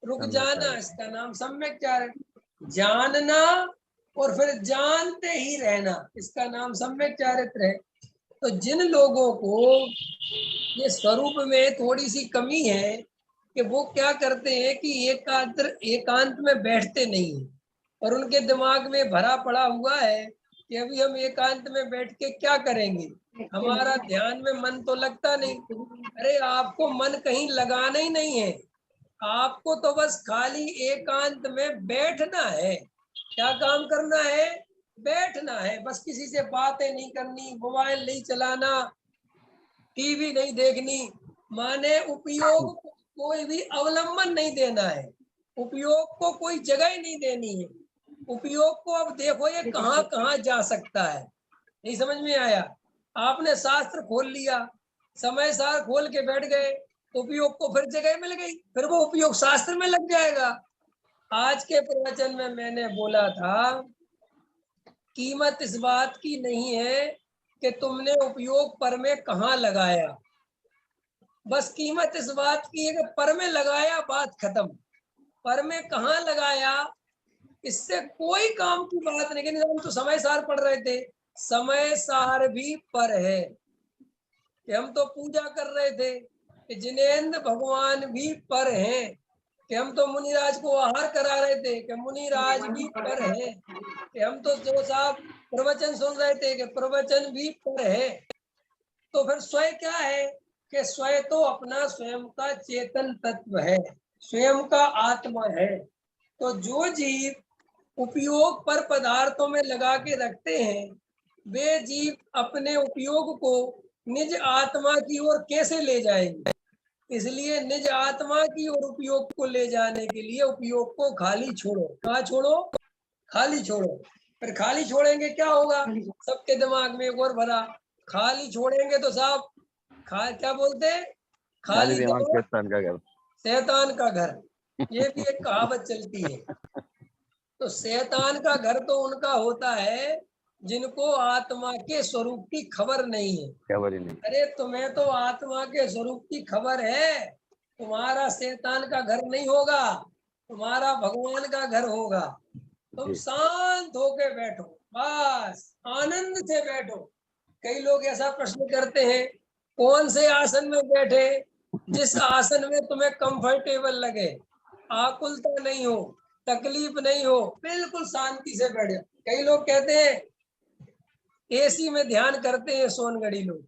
S1: रुक जाना, इसका नाम सम्यक जानना, और फिर जानते ही रहना, इसका नाम सम्यक चारित्र है। तो जिन लोगों को ये स्वरूप में थोड़ी सी कमी है कि वो क्या करते हैं कि एकांत में बैठते नहीं है, और उनके दिमाग में भरा पड़ा हुआ है कि अभी हम एकांत में बैठ के क्या करेंगे, हमारा ध्यान में मन तो लगता नहीं। अरे आपको मन कहीं लगाना ही नहीं है, आपको तो बस खाली एकांत में बैठना है। क्या काम करना है, बैठना है बस, किसी से बातें नहीं करनी, मोबाइल नहीं चलाना, टीवी नहीं देखनी, माने उपयोग को कोई भी अवलंबन नहीं देना है, उपयोग को कोई जगह ही नहीं देनी है। उपयोग को अब देखो ये कहाँ कहाँ जा सकता है, नहीं समझ में आया। आपने शास्त्र खोल लिया, समय सार खोल के बैठ गए, उपयोग को फिर जगह मिल गई, फिर वो उपयोग शास्त्र में लग जाएगा। आज के प्रवचन में मैंने बोला था कीमत इस बात की नहीं है कि तुमने उपयोग पर में कहाँ लगाया, बस कीमत इस बात की है कि पर में लगाया, बात खत्म। पर में कहाँ लगाया, इससे कोई काम की बात नहीं। लेकिन हम तो समय सार पढ़ रहे थे, समय सार भी पर है कि हम तो पूजा कर रहे थे कि जिनेंद्र भगवान भी पर हैं, कि हम तो मुनिराज को आहार करा रहे थे कि मुनिराज भी पर है, कि हम तो जो साहब प्रवचन सुन रहे थे कि प्रवचन भी पर है। तो फिर स्वयं क्या है कि स्वयं तो अपना स्वयं का चेतन तत्व है, स्वयं का आत्मा है। तो जो जीव उपयोग पर पदार्थों में लगा के रखते हैं, वे जीव अपने उपयोग को निज आत्मा की ओर कैसे ले जाएंगे। इसलिए निज आत्मा की ओर उपयोग को ले जाने के लिए उपयोग को खाली छोड़ो। कहाँ छोड़ो, खाली छोड़ो। फिर खाली छोड़ेंगे क्या होगा, सबके दिमाग में एक और भरा, खाली छोड़ेंगे तो साहब क्या बोलते हैं,
S3: खाली
S1: खाली
S3: दिमाग
S1: दिमाग
S3: शैतान का घर।
S1: शैतान का घर, ये भी एक कहावत चलती है। तो शैतान का घर तो उनका होता है जिनको आत्मा के स्वरूप की खबर नहीं है।
S3: खबर ही नहीं।
S1: अरे तुम्हें तो आत्मा के स्वरूप की खबर है, तुम्हारा शैतान का घर नहीं होगा, तुम्हारा भगवान का घर होगा। तुम
S3: जी।
S1: शांत होके बैठो, बस आनंद से बैठो। कई लोग ऐसा प्रश्न करते हैं, कौन से आसन में बैठे, जिस आसन में तुम्हें कंफर्टेबल लगे, आकुलता नहीं हो, तकलीफ नहीं हो, बिल्कुल शांति से बैठे। कई लोग कहते हैं एसी में ध्यान करते हैं सोनगढ़ी लोग,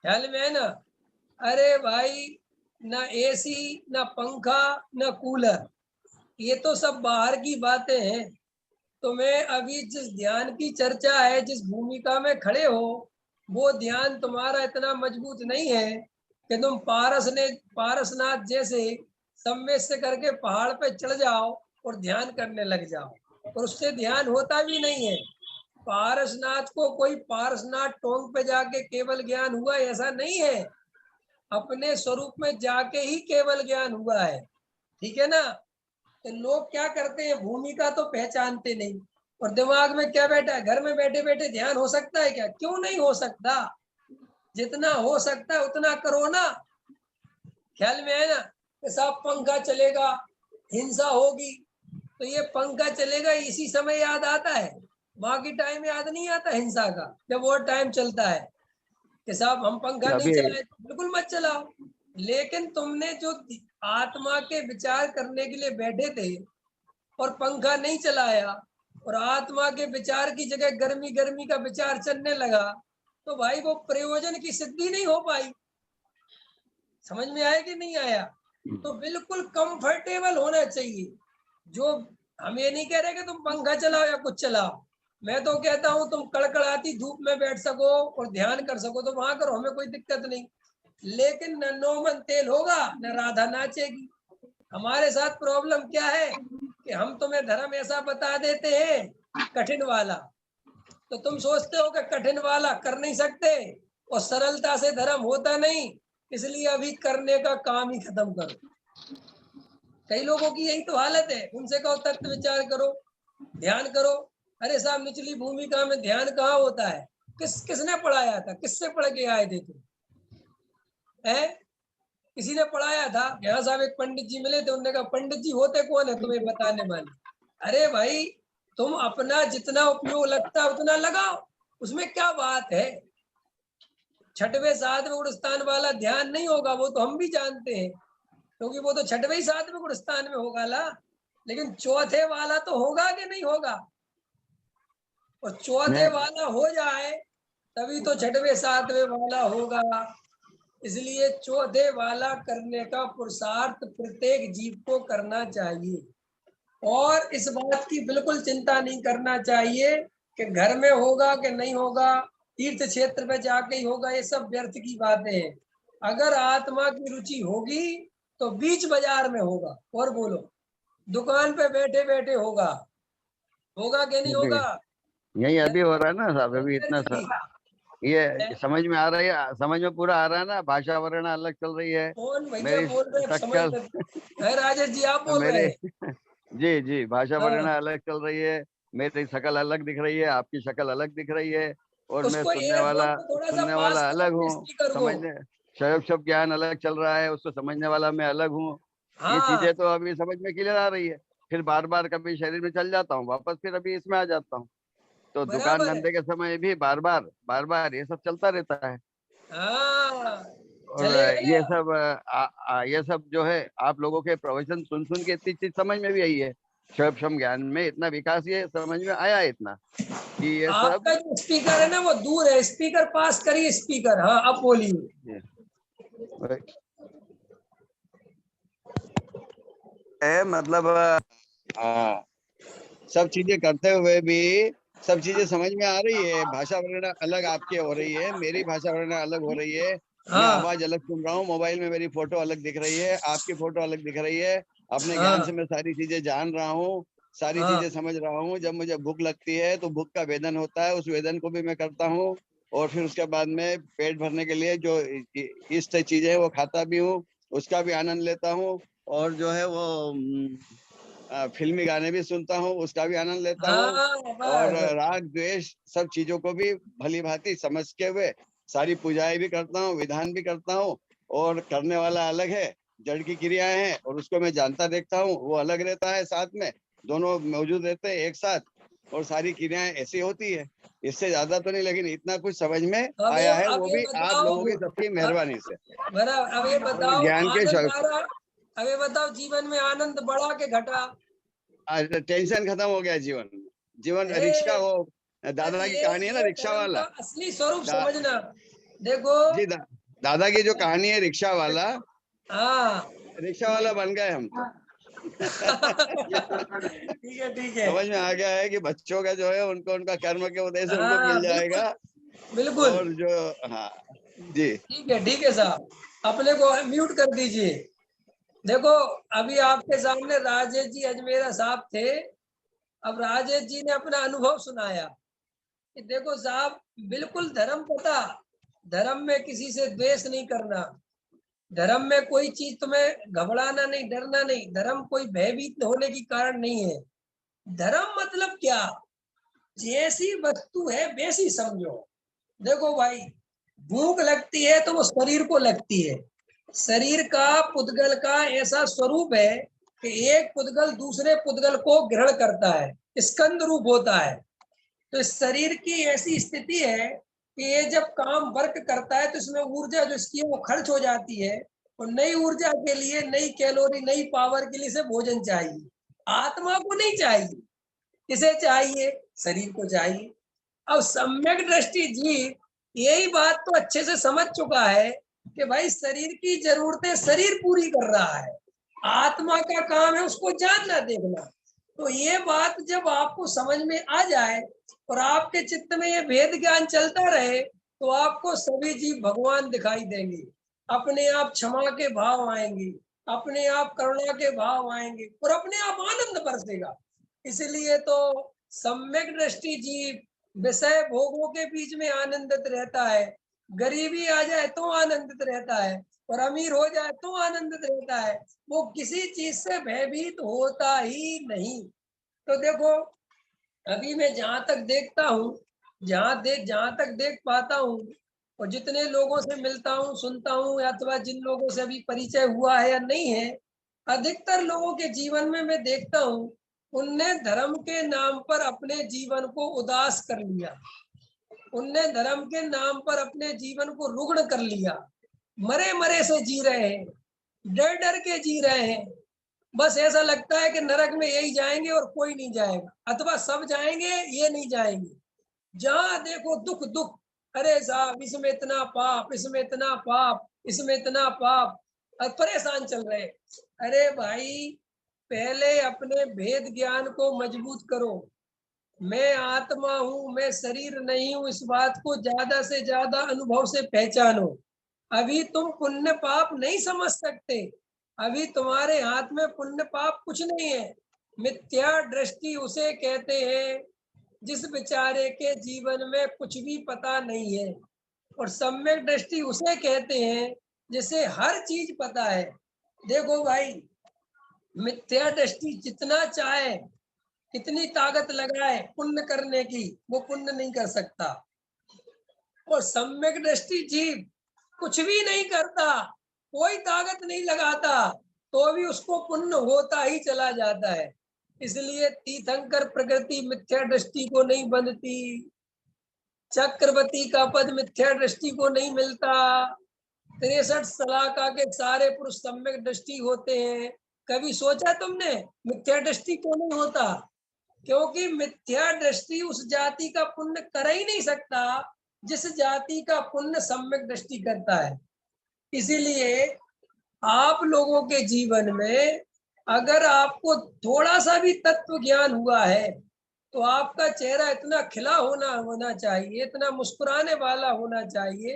S1: ख्याल में है ना। अरे भाई, ना एसी, ना पंखा, ना कूलर, ये तो सब बाहर की बातें हैं। तुम्हें अभी जिस ध्यान की चर्चा है, जिस भूमिका में खड़े हो, वो ध्यान तुम्हारा इतना मजबूत नहीं है कि तुम पारसनाथ जैसे सम्मेद से करके पहाड़ पे चढ़ जाओ और ध्यान करने लग जाओ, और उससे ध्यान होता भी नहीं है। पारसनाथ को कोई पारसनाथ टोंग पे जाके केवल ज्ञान हुआ ऐसा नहीं है, अपने स्वरूप में जाके ही केवल ज्ञान हुआ है। ठीक है ना। तो लोग क्या करते हैं, भूमिका तो पहचानते नहीं, और दिमाग में क्या बैठा है, घर में बैठे बैठे ध्यान हो सकता है क्या, क्यों नहीं हो सकता। जितना हो सकता है उतना करो ना, ख्याल में है ना। कि साहब पंखा चलेगा, हिंसा होगी, तो ये पंखा चलेगा इसी समय याद आता है, बाकी टाइम याद नहीं आता हिंसा का। जब वो टाइम चलता है कि साहब हम पंखा नहीं
S3: अभी
S1: चलाए, बिल्कुल मत चलाओ। लेकिन तुमने जो आत्मा के विचार करने के लिए बैठे थे और पंखा नहीं चलाया, और आत्मा के विचार की जगह गर्मी गर्मी का विचार चलने लगा, तो भाई वो प्रयोजन की सिद्धि नहीं हो पाई। समझ में आया कि नहीं आया। तो बिल्कुल कंफर्टेबल होना चाहिए। जो हम ये नहीं कह रहे कि तुम पंखा चलाओ या कुछ चलाओ, मैं तो कहता हूं तुम कड़कड़ाती धूप में बैठ सको और ध्यान कर सको तो वहां करो, हमें कोई दिक्कत नहीं। लेकिन न नौमन तेल होगा न राधा नाचेगी। हमारे साथ प्रॉब्लम क्या है कि हम तुम्हें धर्म ऐसा बता देते हैं कठिन वाला, तो तुम सोचते हो कि कठिन वाला कर नहीं सकते, और सरलता से धर्म होता नहीं, इसलिए अभी करने का काम ही खत्म करो। कई लोगों की यही तो हालत है। उनसे कहो तत्व विचार करो, ध्यान करो, अरे साहब निचली भूमिका में ध्यान कहाँ होता है, किसने पढ़ाया था, किससे पढ़ के आए थे तुम, है किसी ने पढ़ाया था। यहाँ साहब एक पंडित जी मिले थे, उन्होंने कहा पंडित जी होते कौन है तुम्हें बताने वाले। अरे भाई, तुम अपना जितना उपयोग लगता है उतना लगाओ, उसमें क्या बात है। छठवें सातवें गुण स्थान वाला ध्यान नहीं होगा, वो तो हम भी जानते हैं, क्योंकि वो तो छठवें सातवें गुण स्थान में होगा ला। लेकिन चौथे वाला तो होगा कि नहीं होगा, और चौथे वाला हो जाए तभी तो छठवें सातवें वाला होगा। इसलिए चौथे वाला करने का पुरुषार्थ प्रत्येक जीव को करना चाहिए, और इस बात की बिल्कुल चिंता नहीं करना चाहिए कि घर में होगा कि नहीं होगा, तीर्थ क्षेत्र में जाके ही होगा, ये सब व्यर्थ की बातें हैं। अगर आत्मा की रुचि होगी तो बीच बाजार में होगा, और बोलो दुकान पे बैठे बैठे होगा, होगा कि नहीं होगा।
S3: यही अभी हो रहा है ना साहब, अभी इतना ये समझ में आ रहा है, समझ में पूरा आ रहा है ना। भाषा वर्ण अलग चल रही है,
S1: कौन भैया
S3: मेरी
S1: बोल रहे हैं, समझ
S3: शक्ल
S1: में राजेश जी आप बोल रहे
S3: मेरे
S1: हैं।
S3: जी जी, भाषा वर्ण
S1: हाँ,
S3: अलग चल रही है, मेरी शक्ल अलग दिख रही है, आपकी शक्ल अलग दिख रही है, और मैं
S1: उसको एयरफोन को थोड़ा सा
S3: सुनने
S1: पास
S3: वाला
S1: करो
S3: अलग हूँ।
S1: स्पीकर को,
S3: समझने शब्द ज्ञान अलग चल रहा है, उसको समझने वाला मैं अलग हूँ। ये
S1: हाँ
S3: चीजें तो अभी समझ में क्लियर आ रही है। फिर बार बार कभी शरीर में चल जाता हूँ, वापस फिर अभी इसमें आ जाता हूँ। तो दुकान
S1: बराबर है।
S3: धंधे के समय भी बार बार ये सब चलता रहता है।
S1: हाँ
S3: और
S1: चलेगा
S3: ये
S1: ना।
S3: सब ये सब जो है आप लोगों के प्रवचन सुन सुन के इतनी चीज समझ में भी आई है। शम ज्ञान में इतना विकास ये समझ में आया है इतना कि ये सब
S1: आपका जो स्पीकर है ना वो दूर है, स्पीकर पास करिए स्पीकर। हाँ अब बोलिए।
S3: है मतलब सब चीजें करते हुए भी सब चीजें समझ में आ रही है। भाषा वर्ण अलग आपकी हो रही है, मेरी भाषा वर्ण अलग हो रही है। मैं
S1: हाँ
S3: आवाज अलग सुन रहा हूँ, मोबाइल में मेरी फोटो अलग दिख रही है, आपकी फोटो अलग दिख रही है। अपने ज्ञान से
S1: हाँ
S3: मैं सारी चीजें जान रहा हूँ, सारी
S1: हाँ
S3: चीजें समझ रहा हूँ। जब मुझे भूख लगती है तो भूख का वेदन होता है, उस वेदन को भी मैं करता हूँ। और फिर उसके बाद में पेट भरने के लिए जो इष्ट चीजें हैं वो खाता भी हूँ, उसका भी आनंद लेता हूँ। और जो है वो फिल्मी गाने भी सुनता हूँ, उसका भी आनंद लेता हूँ।
S1: हाँ
S3: और
S1: बस।
S3: राग द्वेष सब चीजों को भी भली भांति समझ के हुए सारी पूजाएं भी करता हूँ, विधान भी करता हूँ। और करने वाला अलग है, जड़ की क्रियाएं हैं, और उसको मैं जानता देखता हूँ, वो अलग रहता है। साथ में दोनों मौजूद रहते हैं एक साथ, और सारी क्रियाएं ऐसी होती है। इससे ज्यादा तो नहीं, लेकिन इतना कुछ समझ में आया है,
S1: अब
S3: वो
S1: ये
S3: भी आप
S1: बताओ।
S3: लोगों की सबकी मेहरबानी से।
S1: बराबर। अब ये
S3: और
S1: बताओ
S3: ज्ञान के
S1: आनंद आ रहा। अब ये बताओ जीवन में आनंद बढ़ा के घटा।
S3: टेंशन खत्म हो गया जीवन में। जीवन रिक्शा,
S1: ए,
S3: वो
S1: बस
S3: दादा की कहानी है ना,
S1: ये
S3: रिक्शा
S1: धर्म का
S3: वाला।
S1: असली स्वरूप
S3: दा,
S1: समझना। देखो।
S3: जी दादा की जो कहानी है रिक्शा वाला,
S1: हाँ
S3: रिक्शा वाला बन गए हम तो।
S1: ठीक है ठीक है।
S3: समझ में आ गया है कि बच्चों का जो है उनको उनका कर्म के उदय से उनको
S1: हाँ
S3: मिल
S1: बिल्कुल
S3: जाएगा।
S1: बिल्कुल।
S3: और जो, हाँ जी,
S1: ठीक है साहब। अपने को म्यूट कर दीजिए। देखो अभी आपके सामने राजेश जी अजमेरा साहब थे। अब राजेश जी ने अपना अनुभव सुनाया कि देखो साहब, बिल्कुल धर्म पता। धर्म में किसी से द्वेष नहीं करना। धर्म में कोई चीज तुम्हें घबराना नहीं, डरना नहीं। धर्म कोई भयभीत होने की कारण नहीं है। धर्म मतलब क्या? जैसी वस्तु है वैसी समझो। देखो भाई, भूख लगती है तो वो शरीर को लगती है। शरीर का पुद्गल का ऐसा स्वरूप है कि एक पुद्गल दूसरे पुद्गल को ग्रहण करता है, स्कंद रूप होता है। तो इस शरीर की ऐसी स्थिति है कि ये जब काम वर्क करता है तो इसमें ऊर्जा जो इसकी है वो खर्च हो जाती है। और नई ऊर्जा के लिए, नई कैलोरी, नई पावर के लिए से भोजन चाहिए। आत्मा को नहीं चाहिए। किसे चाहिए? शरीर को चाहिए। अब सम्यक दृष्टि जीव यही बात तो अच्छे से समझ चुका है कि भाई शरीर की जरूरतें शरीर पूरी कर रहा है। आत्मा का काम है उसको जानना, देखना। तो ये बात जब आपको समझ में आ जाए और आपके चित्त में ये भेद ज्ञान चलता रहे तो आपको सभी जीव भगवान दिखाई देंगे। अपने आप क्षमा के भाव आएंगे, अपने आप करुणा के भाव आएंगे और अपने आप आनंद बरसेगा। इसलिए तो सम्यक दृष्टि जीव विषय भोगों के बीच में आनंदित रहता है। गरीबी आ जाए तो आनंदित रहता है और अमीर हो जाए तो आनंदित रहता है। वो किसी चीज से भयभीत होता ही नहीं। तो देखो, अभी मैं जहां तक देखता हूँ, जहां तक देख पाता हूँ और जितने लोगों से मिलता हूँ, सुनता हूँ, अथवा जिन लोगों से अभी परिचय हुआ है या नहीं है, अधिकतर लोगों के जीवन में मैं देखता हूँ उनने धर्म के नाम पर अपने जीवन को उदास कर लिया। उनने धर्म के नाम पर अपने जीवन को रुग्ण कर लिया। मरे मरे से जी रहे हैं, डर डर के जी रहे हैं। बस ऐसा लगता है कि नरक में यही जाएंगे और कोई नहीं जाएगा, अथवा सब जाएंगे ये नहीं जाएंगे। जहां देखो दुख दुख। अरे साहब, इसमें इतना पाप, इसमें इतना पाप, इसमें इतना पाप, और परेशान चल रहे। अरे भाई, पहले अपने भेद ज्ञान को मजबूत करो। मैं आत्मा हूं, मैं शरीर नहीं हूं, इस बात को ज्यादा से ज्यादा अनुभव से पहचानो। अभी तुम पुण्य पाप नहीं समझ सकते। अभी तुम्हारे हाथ में पुण्य पाप कुछ नहीं है। मिथ्या दृष्टि उसे कहते हैं जिस बेचारे के जीवन में कुछ भी पता नहीं है। और सम्यक दृष्टि उसे कहते हैं जिसे हर चीज पता है। देखो भाई, मिथ्या दृष्टि जितना चाहे, कितनी ताकत लगाए पुण्य करने की, वो पुण्य नहीं कर सकता। और सम्यक दृष्टि जीव कुछ भी नहीं करता, कोई ताकत नहीं लगाता, तो भी उसको पुण्य होता ही चला जाता है। इसलिए तीर्थंकर प्रकृति मिथ्या दृष्टि को नहीं बंधती, चक्रवर्ती का पद मिथ्या दृष्टि को नहीं मिलता, 63 सलाका के सारे पुरुष सम्यक दृष्टि होते हैं। कभी सोचा तुमने मिथ्या दृष्टि क्यों नहीं होता? क्योंकि मिथ्या दृष्टि उस जाति का पुण्य कर ही नहीं सकता जिस जाति का पुण्य सम्यक दृष्टि करता है। इसीलिए आप लोगों के जीवन में अगर आपको थोड़ा सा भी तत्व ज्ञान हुआ है तो आपका चेहरा इतना खिला होना चाहिए, इतना मुस्कुराने वाला होना चाहिए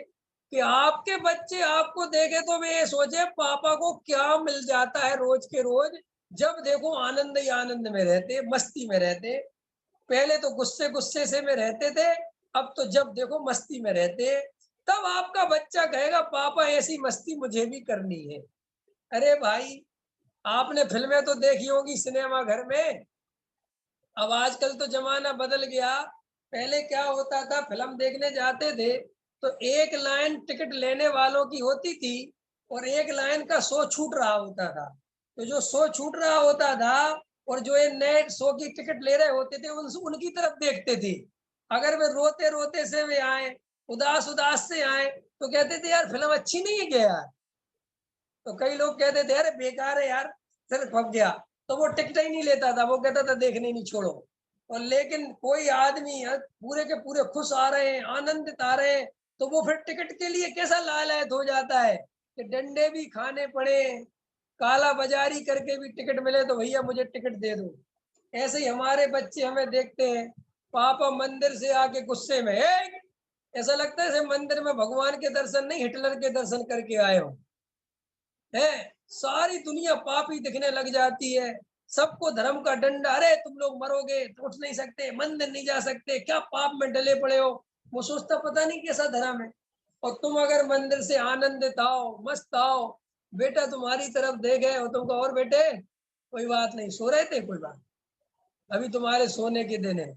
S1: कि आपके बच्चे आपको देखे तो वे ये सोचे पापा को क्या मिल जाता है रोज के रोज। जब देखो आनंद ही आनंद में रहते, मस्ती में रहते। पहले तो गुस्से गुस्से से में रहते थे, अब तो जब देखो मस्ती में रहते। तब आपका बच्चा कहेगा पापा ऐसी मस्ती मुझे भी करनी है। अरे भाई, आपने फिल्में तो देखी होगी सिनेमा घर में। अब आजकल तो जमाना बदल गया। पहले क्या होता था, फिल्म देखने जाते थे तो एक लाइन टिकट लेने वालों की होती थी और एक लाइन का शो छूट रहा होता था। तो जो शो छूट रहा होता था और जो ये नए शो की टिकट ले रहे होते थे उनकी तरफ देखते थे। अगर वे रोते रोते से वे आए, उदास उदास से आए, तो कहते थे यार फिल्म अच्छी नहीं है क्या यार। तो कई लोग कहते थे अरे बेकार है यार, सिर फंस गया, तो वो टिकट ही नहीं लेता था, वो कहता था देखने नहीं छोड़ो। और लेकिन कोई आदमी पूरे के पूरे खुश आ रहे हैं, आनंदित आ रहे हैं, तो वो फिर टिकट के लिए कैसा लालच हो जाता है कि डंडे भी खाने पड़े, काला बाजारी करके भी टिकट मिले तो भैया मुझे टिकट दे दो। ऐसे ही हमारे बच्चे हमें देखते हैं, पापा मंदिर से आके गुस्से में ऐसा लगता है मंदिर में भगवान के दर्शन नहीं हिटलर के दर्शन करके आए हो। है सारी दुनिया पापी दिखने लग जाती है, सबको धर्म का डंडा, अरे तुम लोग मरोगे तो उठ नहीं सकते, मंदिर नहीं जा सकते, क्या पाप में डले पड़े हो। वो सोचता पता नहीं कैसा धर्म है। और तुम अगर मंदिर से आनंदित आओ, मस्त आओ, बेटा तुम्हारी तरफ देखे और तुमको और बेटे कोई बात नहीं, सो रहे थे, कोई बात, अभी तुम्हारे सोने के दिन है,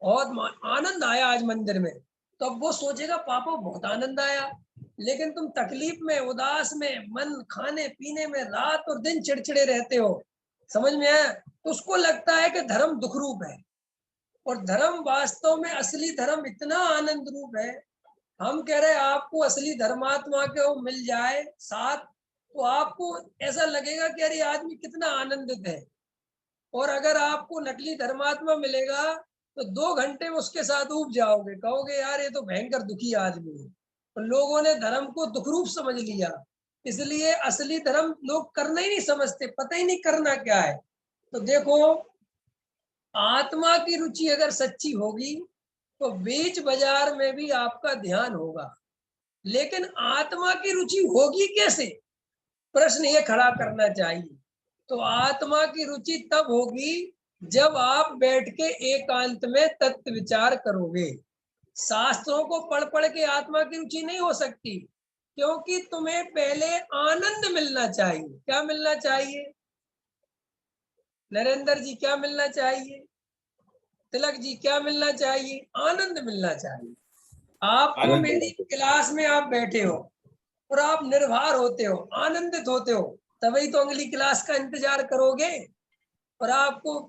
S1: बहुत आनंद आया आज मंदिर में। तो अब वो सोचेगा पापा बहुत आनंद आया। लेकिन तुम तकलीफ में, उदास में, मन खाने पीने में रात और दिन चिड़चिड़े रहते हो, समझ में आया? तो उसको लगता है कि धर्म दुख रूप है। और धर्म वास्तव में असली धर्म इतना आनंद रूप है। हम कह रहे हैं आपको असली धर्मात्मा के वो मिल जाए साथ, तो आपको ऐसा लगेगा कि अरे आदमी कितना आनंदित है। और अगर आपको नकली धर्मात्मा मिलेगा तो 2 घंटे में उसके साथ उब जाओगे, कहोगे यार ये तो भयंकर दुखी आदमी है। तो लोगों ने धर्म को दुख रूप समझ लिया, इसलिए असली धर्म लोग करना ही नहीं समझते, पता ही नहीं करना क्या है। तो देखो, आत्मा की रुचि अगर सच्ची होगी तो बीच बाजार में भी आपका ध्यान होगा। लेकिन आत्मा की रुचि होगी कैसे, प्रश्न ये खड़ा करना चाहिए। तो आत्मा की रुचि तब होगी जब आप बैठ के एकांत में तत्व विचार करोगे। शास्त्रों को पढ़ पढ़ के आत्मा की रुचि नहीं हो सकती, क्योंकि तुम्हें पहले आनंद मिलना चाहिए। क्या मिलना चाहिए नरेंद्र जी, क्या मिलना चाहिए? तिलक जी, क्या मिलना चाहिए? आनंद मिलना चाहिए। आपको मेरी क्लास में आप बैठे हो और आप निर्भर होते हो, आनंदित होते हो, तभी तो अगली क्लास का इंतजार करोगे। और आपको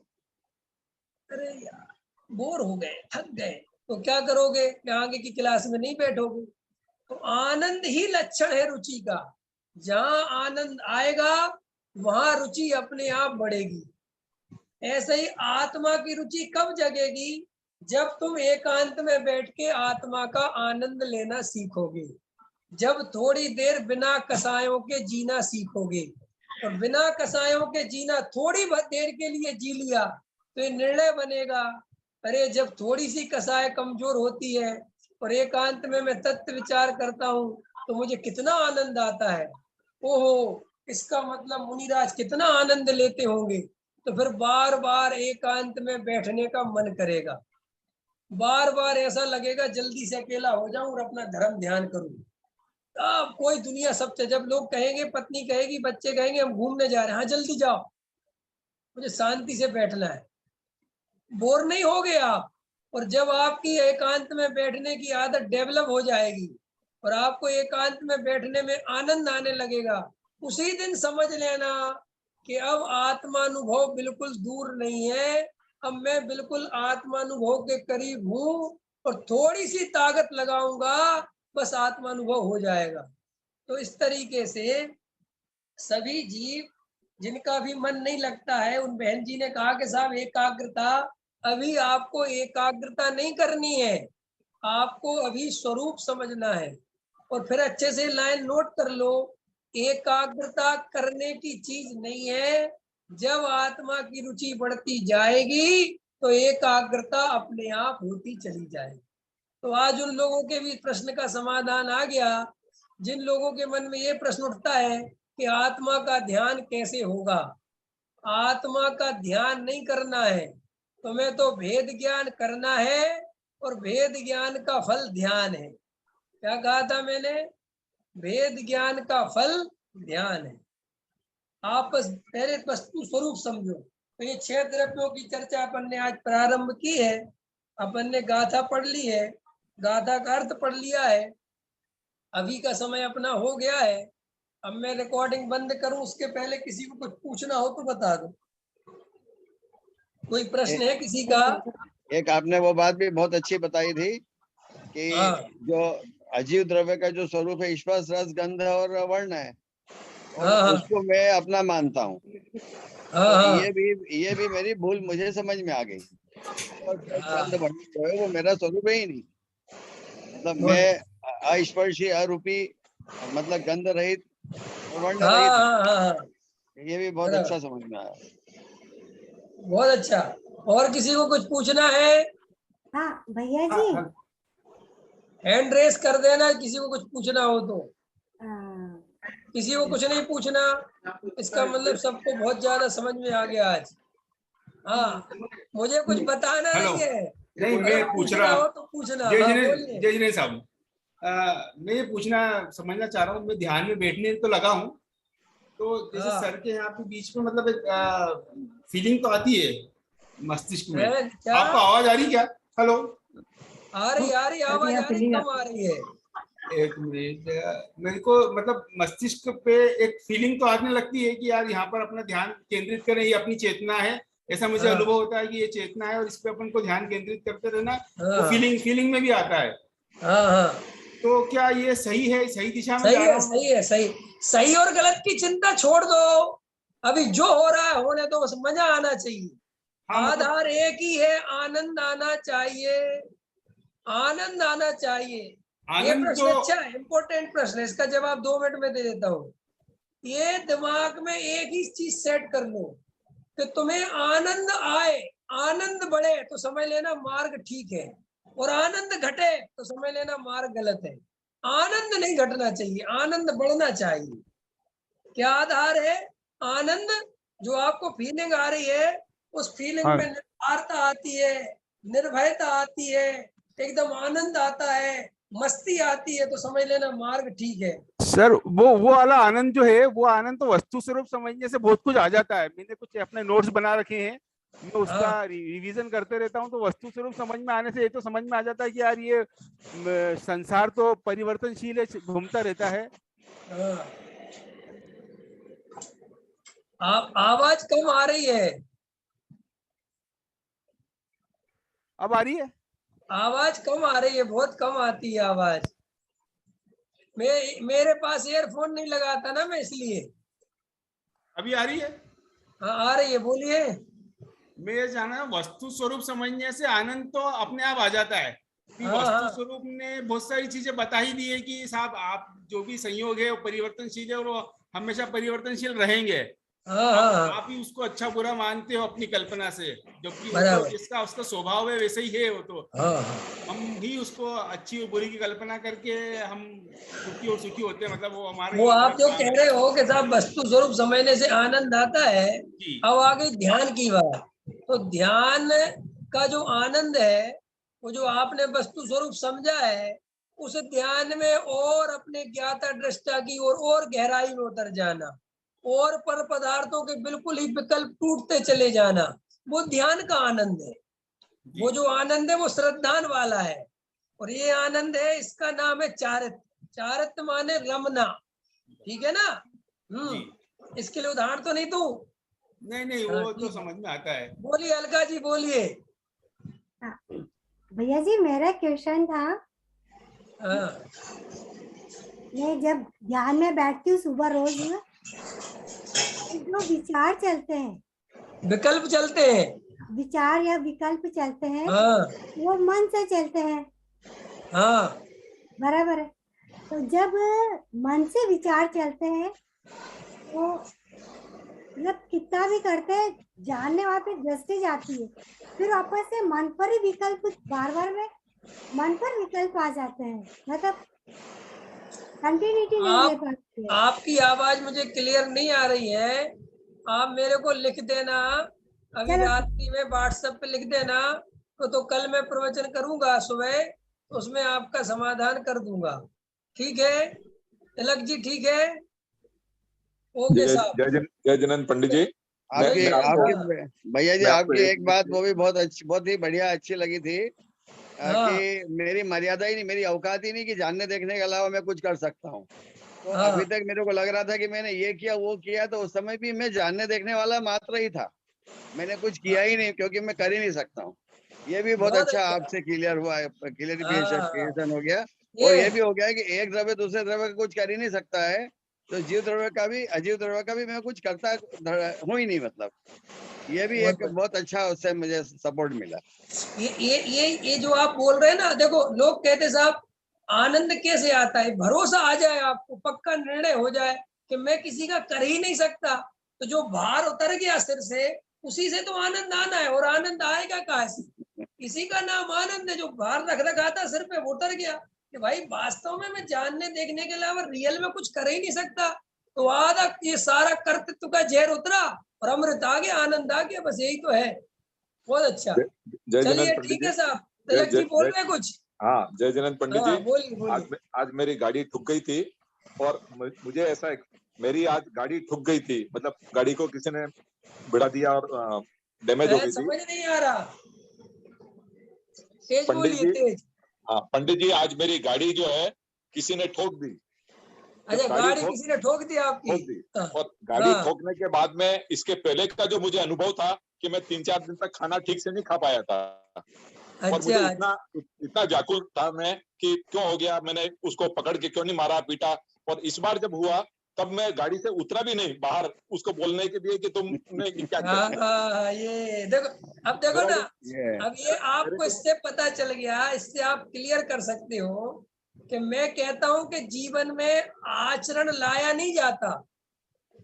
S1: अरे यार बोर हो गए, थक गए, तो क्या करोगे कि आगे की क्लास में नहीं बैठोगे। तो आनंद ही लक्षण है रुचि का। जहां आनंद आएगा वहां रुचि अपने आप बढ़ेगी। ऐसे ही आत्मा की रुचि कब जगेगी? जब तुम एकांत में बैठ के आत्मा का आनंद लेना सीखोगे, जब थोड़ी देर बिना कसायों के जीना सीखोगे। और बिना कसायों के जीना थोड़ी देर के लिए जी लिया तो ये निर्णय बनेगा, अरे जब थोड़ी सी कसाय कमजोर होती है और एकांत में मैं तत्व विचार करता हूँ तो मुझे कितना आनंद आता है। ओहो, इसका मतलब मुनिराज कितना आनंद लेते होंगे। तो फिर बार बार एकांत में बैठने का मन करेगा, बार बार ऐसा लगेगा जल्दी से अकेला हो जाऊं और अपना धर्म ध्यान करूं। अब कोई दुनिया सब, जब लोग कहेंगे, पत्नी कहेगी, बच्चे कहेंगे हम घूमने जा रहे हैं, हाँ जल्दी जाओ, मुझे शांति से बैठना है, बोर नहीं होगे आप। और जब आपकी एकांत में बैठने की आदत डेवलप हो जाएगी और आपको एकांत में बैठने में आनंद आने लगेगा, उसी दिन समझ लेना कि अब आत्मानुभव बिल्कुल दूर नहीं है, अब मैं बिल्कुल आत्मानुभव के करीब हूँ और थोड़ी सी ताकत लगाऊंगा बस आत्मानुभव हो जाएगा। तो इस तरीके से सभी जीव जिनका भी मन नहीं लगता है, उन बहन जी ने कहा कि साहब एकाग्रता, अभी आपको एकाग्रता नहीं करनी है, आपको अभी स्वरूप समझना है। और फिर अच्छे से लाइन नोट कर लो, एकाग्रता करने की चीज नहीं है, जब आत्मा की रुचि बढ़ती जाएगी तो एकाग्रता अपने आप होती चली जाएगी। तो आज उन लोगों के भी प्रश्न का समाधान आ गया, जिन लोगों के मन में ये प्रश्न उठता है कि आत्मा का ध्यान कैसे होगा, आत्मा का ध्यान नहीं करना है, तुम्हें तो भेद ज्ञान करना है और भेद ज्ञान का फल ध्यान है। क्या कहा था मैंने? भेद ज्ञान का फल ध्यान है। आप बस पहले वस्तु स्वरूप समझो। तो ये 6 द्रव्यों की चर्चा अपन ने आज प्रारंभ की है। अपन ने गाथा पढ़ ली है, गाथा का अर्थ पढ़ लिया है। अभी का समय अपना हो गया है। अब मैं रिकॉर्डिंग बंद करूं उसके पहले किसी को कुछ पूछना हो तो बता दो। कोई प्रश्न है किसी का?
S3: एक आपने वो बात भी बहुत अच्छी बताई थी कि जो अजीव द्रव्य का जो स्वरूप है स्पर्श रस गंध और वर्ण है, और उसको मैं अपना मानता हूँ। तो ये भी मेरी भूल मुझे समझ में आ गई। और गंध वर्ण जो है वो मेरा स्वरूप है ही नहीं। मतलब मैं अस्पर्शी अरूपी, मतलब गंध रहित और वर्ण रहित। ये भी बहुत अच्छा समझ में आया।
S1: बहुत अच्छा। और किसी को कुछ पूछना है?
S2: हाँ भैया जी,
S1: हैंड रेस कर देना किसी को कुछ पूछना हो तो। किसी को कुछ नहीं पूछना, इसका मतलब सबको बहुत ज्यादा समझ में आ गया आज। हाँ, मुझे कुछ बताना नहीं है।
S4: नहीं, मैं पूछ रहा
S1: हो तो पूछना।
S4: जय जिनेश साहब, मैं ये पूछना समझना चाह रहा हूँ। मैं ध्यान में बैठने तो लगा हूँ, तो जैसे सर के यहाँ पे बीच में मतलब एक फीलिंग तो आती है मस्तिष्क में। आपको आवाज आ रही क्या? हेलो,
S1: आ रही आवाज आ रही, कम आ रही है।
S4: एक मिनट, मेरे को मतलब मस्तिष्क पे एक फीलिंग तो आने लगती है कि यार यहाँ पर अपना ध्यान केंद्रित करें, ये अपनी चेतना है। ऐसा मुझे अनुभव होता है कि ये चेतना है और इस पे अपन को ध्यान केंद्रित करते रहना। वो फीलिंग में भी आता है। तो क्या ये सही है? सही दिशा में जा रहा हूं?
S1: सही और गलत की चिंता छोड़ दो। अभी जो हो रहा है होने दो, बस मजा आना चाहिए। आधार एक ही है, आनंद आना चाहिए, आनंद आना चाहिए। ये प्रश्न अच्छा है, इम्पोर्टेंट प्रश्न है। इसका जवाब 2 मिनट में दे देता हूँ। ये दिमाग में एक ही चीज सेट कर लो कि तुम्हें आनंद आए, आनंद बढ़े तो समझ लेना मार्ग ठीक है, और आनंद घटे तो समझ लेना मार्ग गलत है। आनंद नहीं घटना चाहिए, आनंद बढ़ना चाहिए। क्या आधार है? आनंद। जो आपको फीलिंग आ रही है, उस फीलिंग में निर्भरता आती है, निर्भयता आती है, एकदम आनंद आता है, मस्ती आती है, तो समझ लेना मार्ग ठीक है।
S4: सर वो वाला आनंद जो है, वो आनंद तो वस्तु स्वरूप समझने से बहुत कुछ आ जाता है। मैंने कुछ अपने नोट्स बना रखे हैं, मैं उसका रिवीजन करते रहता हूँ। तो वस्तु स्वरूप समझ में आने से ये तो समझ में आ जाता है कि यार ये संसार तो परिवर्तनशील है, घूमता रहता है।
S1: आवाज कम आ रही है।
S4: अब आ रही है?
S1: आवाज कम आ रही है, बहुत कम आती है आवाज। मेरे पास ईयरफोन नहीं लगाता ना मैं, इसलिए।
S4: अभी आ रही है?
S1: हाँ आ रही है, बोलिए।
S4: मैं जाना वस्तु स्वरूप समझने से आनंद तो अपने आप आ जाता है। वस्तु स्वरूप ने बहुत सारी चीजें बता ही दी है कि साहब आप जो भी संयोग है वो परिवर्तनशील है और वो हमेशा परिवर्तनशील रहेंगे। आप ही उसको अच्छा बुरा मानते हो अपनी कल्पना से, जबकि वो तो जिसका उसका स्वभाव है वैसे ही है वो तो। हम ही उसको अच्छी और बुरी की कल्पना करके हम दुखी और सुखी होते हैं। मतलब वो हमारे,
S1: वो आप जो कह रहे हो कि साहब वस्तु स्वरूप समझने से आनंद आता है, अब आ गई ध्यान की बात। तो ध्यान का जो आनंद है, वो जो आपने वस्तु स्वरूप समझा है, उस ध्यान में और अपने ज्ञाता दृष्टा की और गहराई में उतर जाना, और पर पदार्थों के बिल्कुल ही विकल्प टूटते चले जाना, वो ध्यान का आनंद है। वो जो आनंद है वो श्रद्धान वाला है, और ये आनंद है, इसका नाम है चारित्र। चारत माने रमना, ठीक है ना।
S4: जी।
S1: इसके लिए उदाहरण तो नहीं दूं?
S4: नहीं
S1: हाँ,
S4: वो तो
S1: ठीक है।
S4: समझ में आता है।
S1: बोलिए अलका जी, बोलिए।
S2: भैया जी मेरा क्वेश्चन था,
S1: हाँ,
S2: मैं जब ध्यान में बैठती हूँ सुबह रोज, जो विचार चलते हैं,
S1: विकल्प चलते हैं।
S2: विचार या विकल्प चलते हैं,
S1: हाँ
S2: वो मन से चलते हैं,
S1: हाँ
S2: बराबर है। तो जब मन से विचार चलते हैं तो मतलब कितना भी करते हैं, जानने वहां पे दृष्टि जाती है, फिर वापस से मन पर ही विकल्प, बार बार में मन पर विकल्प आ जाते हैं, मतलब कंटिन्यूटी नहीं ले
S1: आप
S2: पाते हैं।
S1: आपकी आवाज मुझे क्लियर नहीं आ रही है। आप मेरे को लिख देना, अभी
S2: चलो
S1: रात्रि में व्हाट्सएप पे लिख देना, तो कल मैं प्रवचन करूंगा सुबह, तो उसमें आपका समाधान कर दूंगा। ठीक है तिलक जी, ठीक है। ओके
S5: जय
S1: साहब।
S5: जय जयनंद पंडित जी। मैं
S3: आपकी
S1: जय
S5: मैं आपको
S3: आपकी भैया जी,
S5: मैं आपको
S3: आपकी
S5: एक
S3: एक बात वो भी बहुत अच्छी, बहुत ही बढ़िया अच्छी लगी थी,
S1: हाँ
S3: कि मेरी मर्यादा ही नहीं, मेरी औकात ही नहीं कि जानने देखने के अलावा मैं कुछ कर सकता हूँ। तो
S1: हाँ
S3: अभी तक मेरे को लग रहा था कि मैंने ये किया वो किया, तो उस समय भी मैं जानने देखने वाला मात्र ही था, मैंने कुछ किया ही नहीं, क्योंकि मैं कर ही नहीं सकता हूँ। ये भी बहुत
S1: बहुत
S3: अच्छा
S1: अच्छा।
S3: आपसे क्लियर हुआ है,
S1: हाँ
S3: क्लियरिफिकेशन हो गया।
S1: ये
S3: और ये भी हो गया कि एक द्रव्य दूसरे द्रव्य का कुछ कर ही नहीं सकता है, तो जीव द्रव्य का भी अजीव द्रव्य का भी मैं कुछ करता हूँ ही नहीं, मतलब ये भी एक
S1: बहुत
S3: बहुत अच्छा उससे मुझे सपोर्ट मिला।
S1: ये जो आप बोल रहे हैं ना, देखो लोग कहते साहब आनंद कैसे आता है, भरोसा आ जाए आपको, पक्का निर्णय हो जाए कि मैं किसी का कर ही नहीं सकता, तो जो भार उतर गया सिर से, उसी से तो आनंद आना है। और आनंद आएगा कहाँ से? इसी का नाम आनंद है। जो भार रख रखा था सिर पे वो उतर गया, कि भाई वास्तव में मैं जानने देखने के अलावा रियल में कुछ कर ही नहीं सकता। तो आधा ये सारा कर्तृत्व का जहर उतरा और अमृत आ गया, आनंद आ गया, बस यही तो है। बहुत अच्छा।
S5: जय जयनंद
S1: चलिए
S5: पंडित
S1: ठीक
S5: जी।
S1: है साहब।
S5: जय
S1: तिलक जी
S5: जय
S1: बोल
S5: जय
S1: रहे हैं कुछ?
S5: हाँ, जय जयनंद पंडित
S1: हाँ
S5: जी।
S1: बोलिए बोलिए।
S5: आज मेरी गाड़ी ठुक गई थी, और मुझे ऐसा मेरी आज गाड़ी ठुक गई थी, मतलब गाड़ी को किसी ने भिड़ा दिया और डैमेज हो गई थी।
S1: समझ नहीं आ रहा, तेज
S5: पंडित
S1: बोलिए
S5: जी,
S1: तेज।
S5: हाँ पंडित जी, आज मेरी गाड़ी जो है किसी ने ठोक दी। जब
S1: अच्छा, गाड़ी किसी ने ठोक दी आपकी?
S5: ठोक दी,
S1: हाँ
S5: और गाड़ी
S1: हाँ,
S5: ठोकने के बाद में इसके पहले का जो मुझे अनुभव था कि मैं 3-4 दिन तक खाना ठीक से नहीं खा पाया था, और मुझे
S1: अच्छा
S5: इतना व्याकुल था मैं कि क्यों हो गया, मैंने उसको पकड़ के क्यों नहीं मारा पीटा। और इस बार जब हुआ तब मैं गाड़ी से उतरा भी नहीं बाहर उसको बोलने के लिए कि तुमने क्या
S1: हाँ
S5: किया।
S1: हाँ, ये देखो, अब देखो
S5: मेरा
S1: ना,
S5: जो
S3: ये
S1: अब ये
S5: मेरे
S1: आपको
S5: को
S1: इससे पता चल गया, इससे आप क्लियर कर सकते हो कि मैं कहता हूं कि जीवन में आचरण लाया नहीं जाता,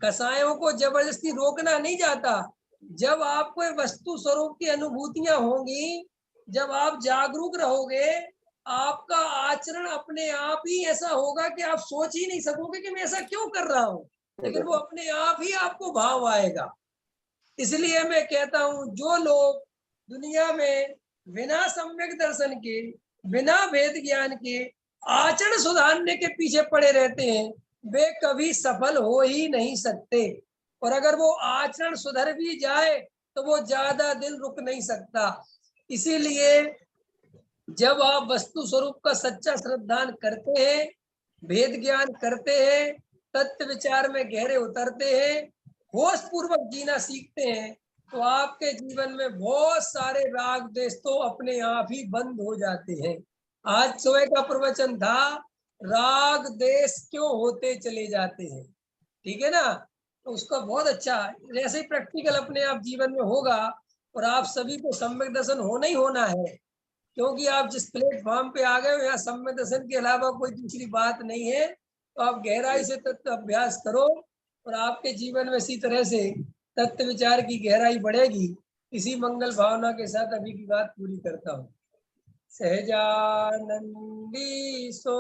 S1: कसायों को जबरदस्ती रोकना नहीं जाता। जब आपको वस्तु स्वरूप की अनुभूतियां होंगी, जब आप जागरूक रहोगे, आपका आचरण अपने आप ही ऐसा होगा कि आप सोच ही नहीं सकोगे कि मैं ऐसा क्यों कर रहा हूँ, लेकिन वो अपने आप ही आपको भाव आएगा। इसलिए मैं कहता हूं, जो लोग दुनिया में बिना सम्यक दर्शन के, बिना भेद ज्ञान के आचरण सुधारने के पीछे पड़े रहते हैं, वे कभी सफल हो ही नहीं सकते। और अगर वो आचरण सुधर भी जाए तो वो ज्यादा दिन रुक नहीं सकता। इसीलिए जब आप वस्तु स्वरूप का सच्चा श्रद्धान करते हैं, भेद ज्ञान करते हैं, तत्व विचार में गहरे उतरते हैं, होश पूर्वक जीना सीखते हैं, तो आपके जीवन में बहुत सारे राग द्वेष तो अपने आप ही बंद हो जाते हैं। आज सुबह का प्रवचन था, राग द्वेष क्यों होते चले जाते हैं, ठीक है ना। तो उसका बहुत अच्छा, जैसे ही प्रैक्टिकल अपने आप जीवन में होगा, और आप सभी को सम्यक दर्शन होना ही होना है, क्योंकि आप जिस प्लेटफॉर्म पे आ गए हो, यहाँ सम्यक दर्शन के अलावा कोई दूसरी बात नहीं है। तो आप गहराई से तत्व अभ्यास करो, और आपके जीवन में इसी तरह से तत्व विचार की गहराई बढ़ेगी। इसी मंगल भावना के साथ अभी की बात पूरी करता हूँ। सहजानंदी सो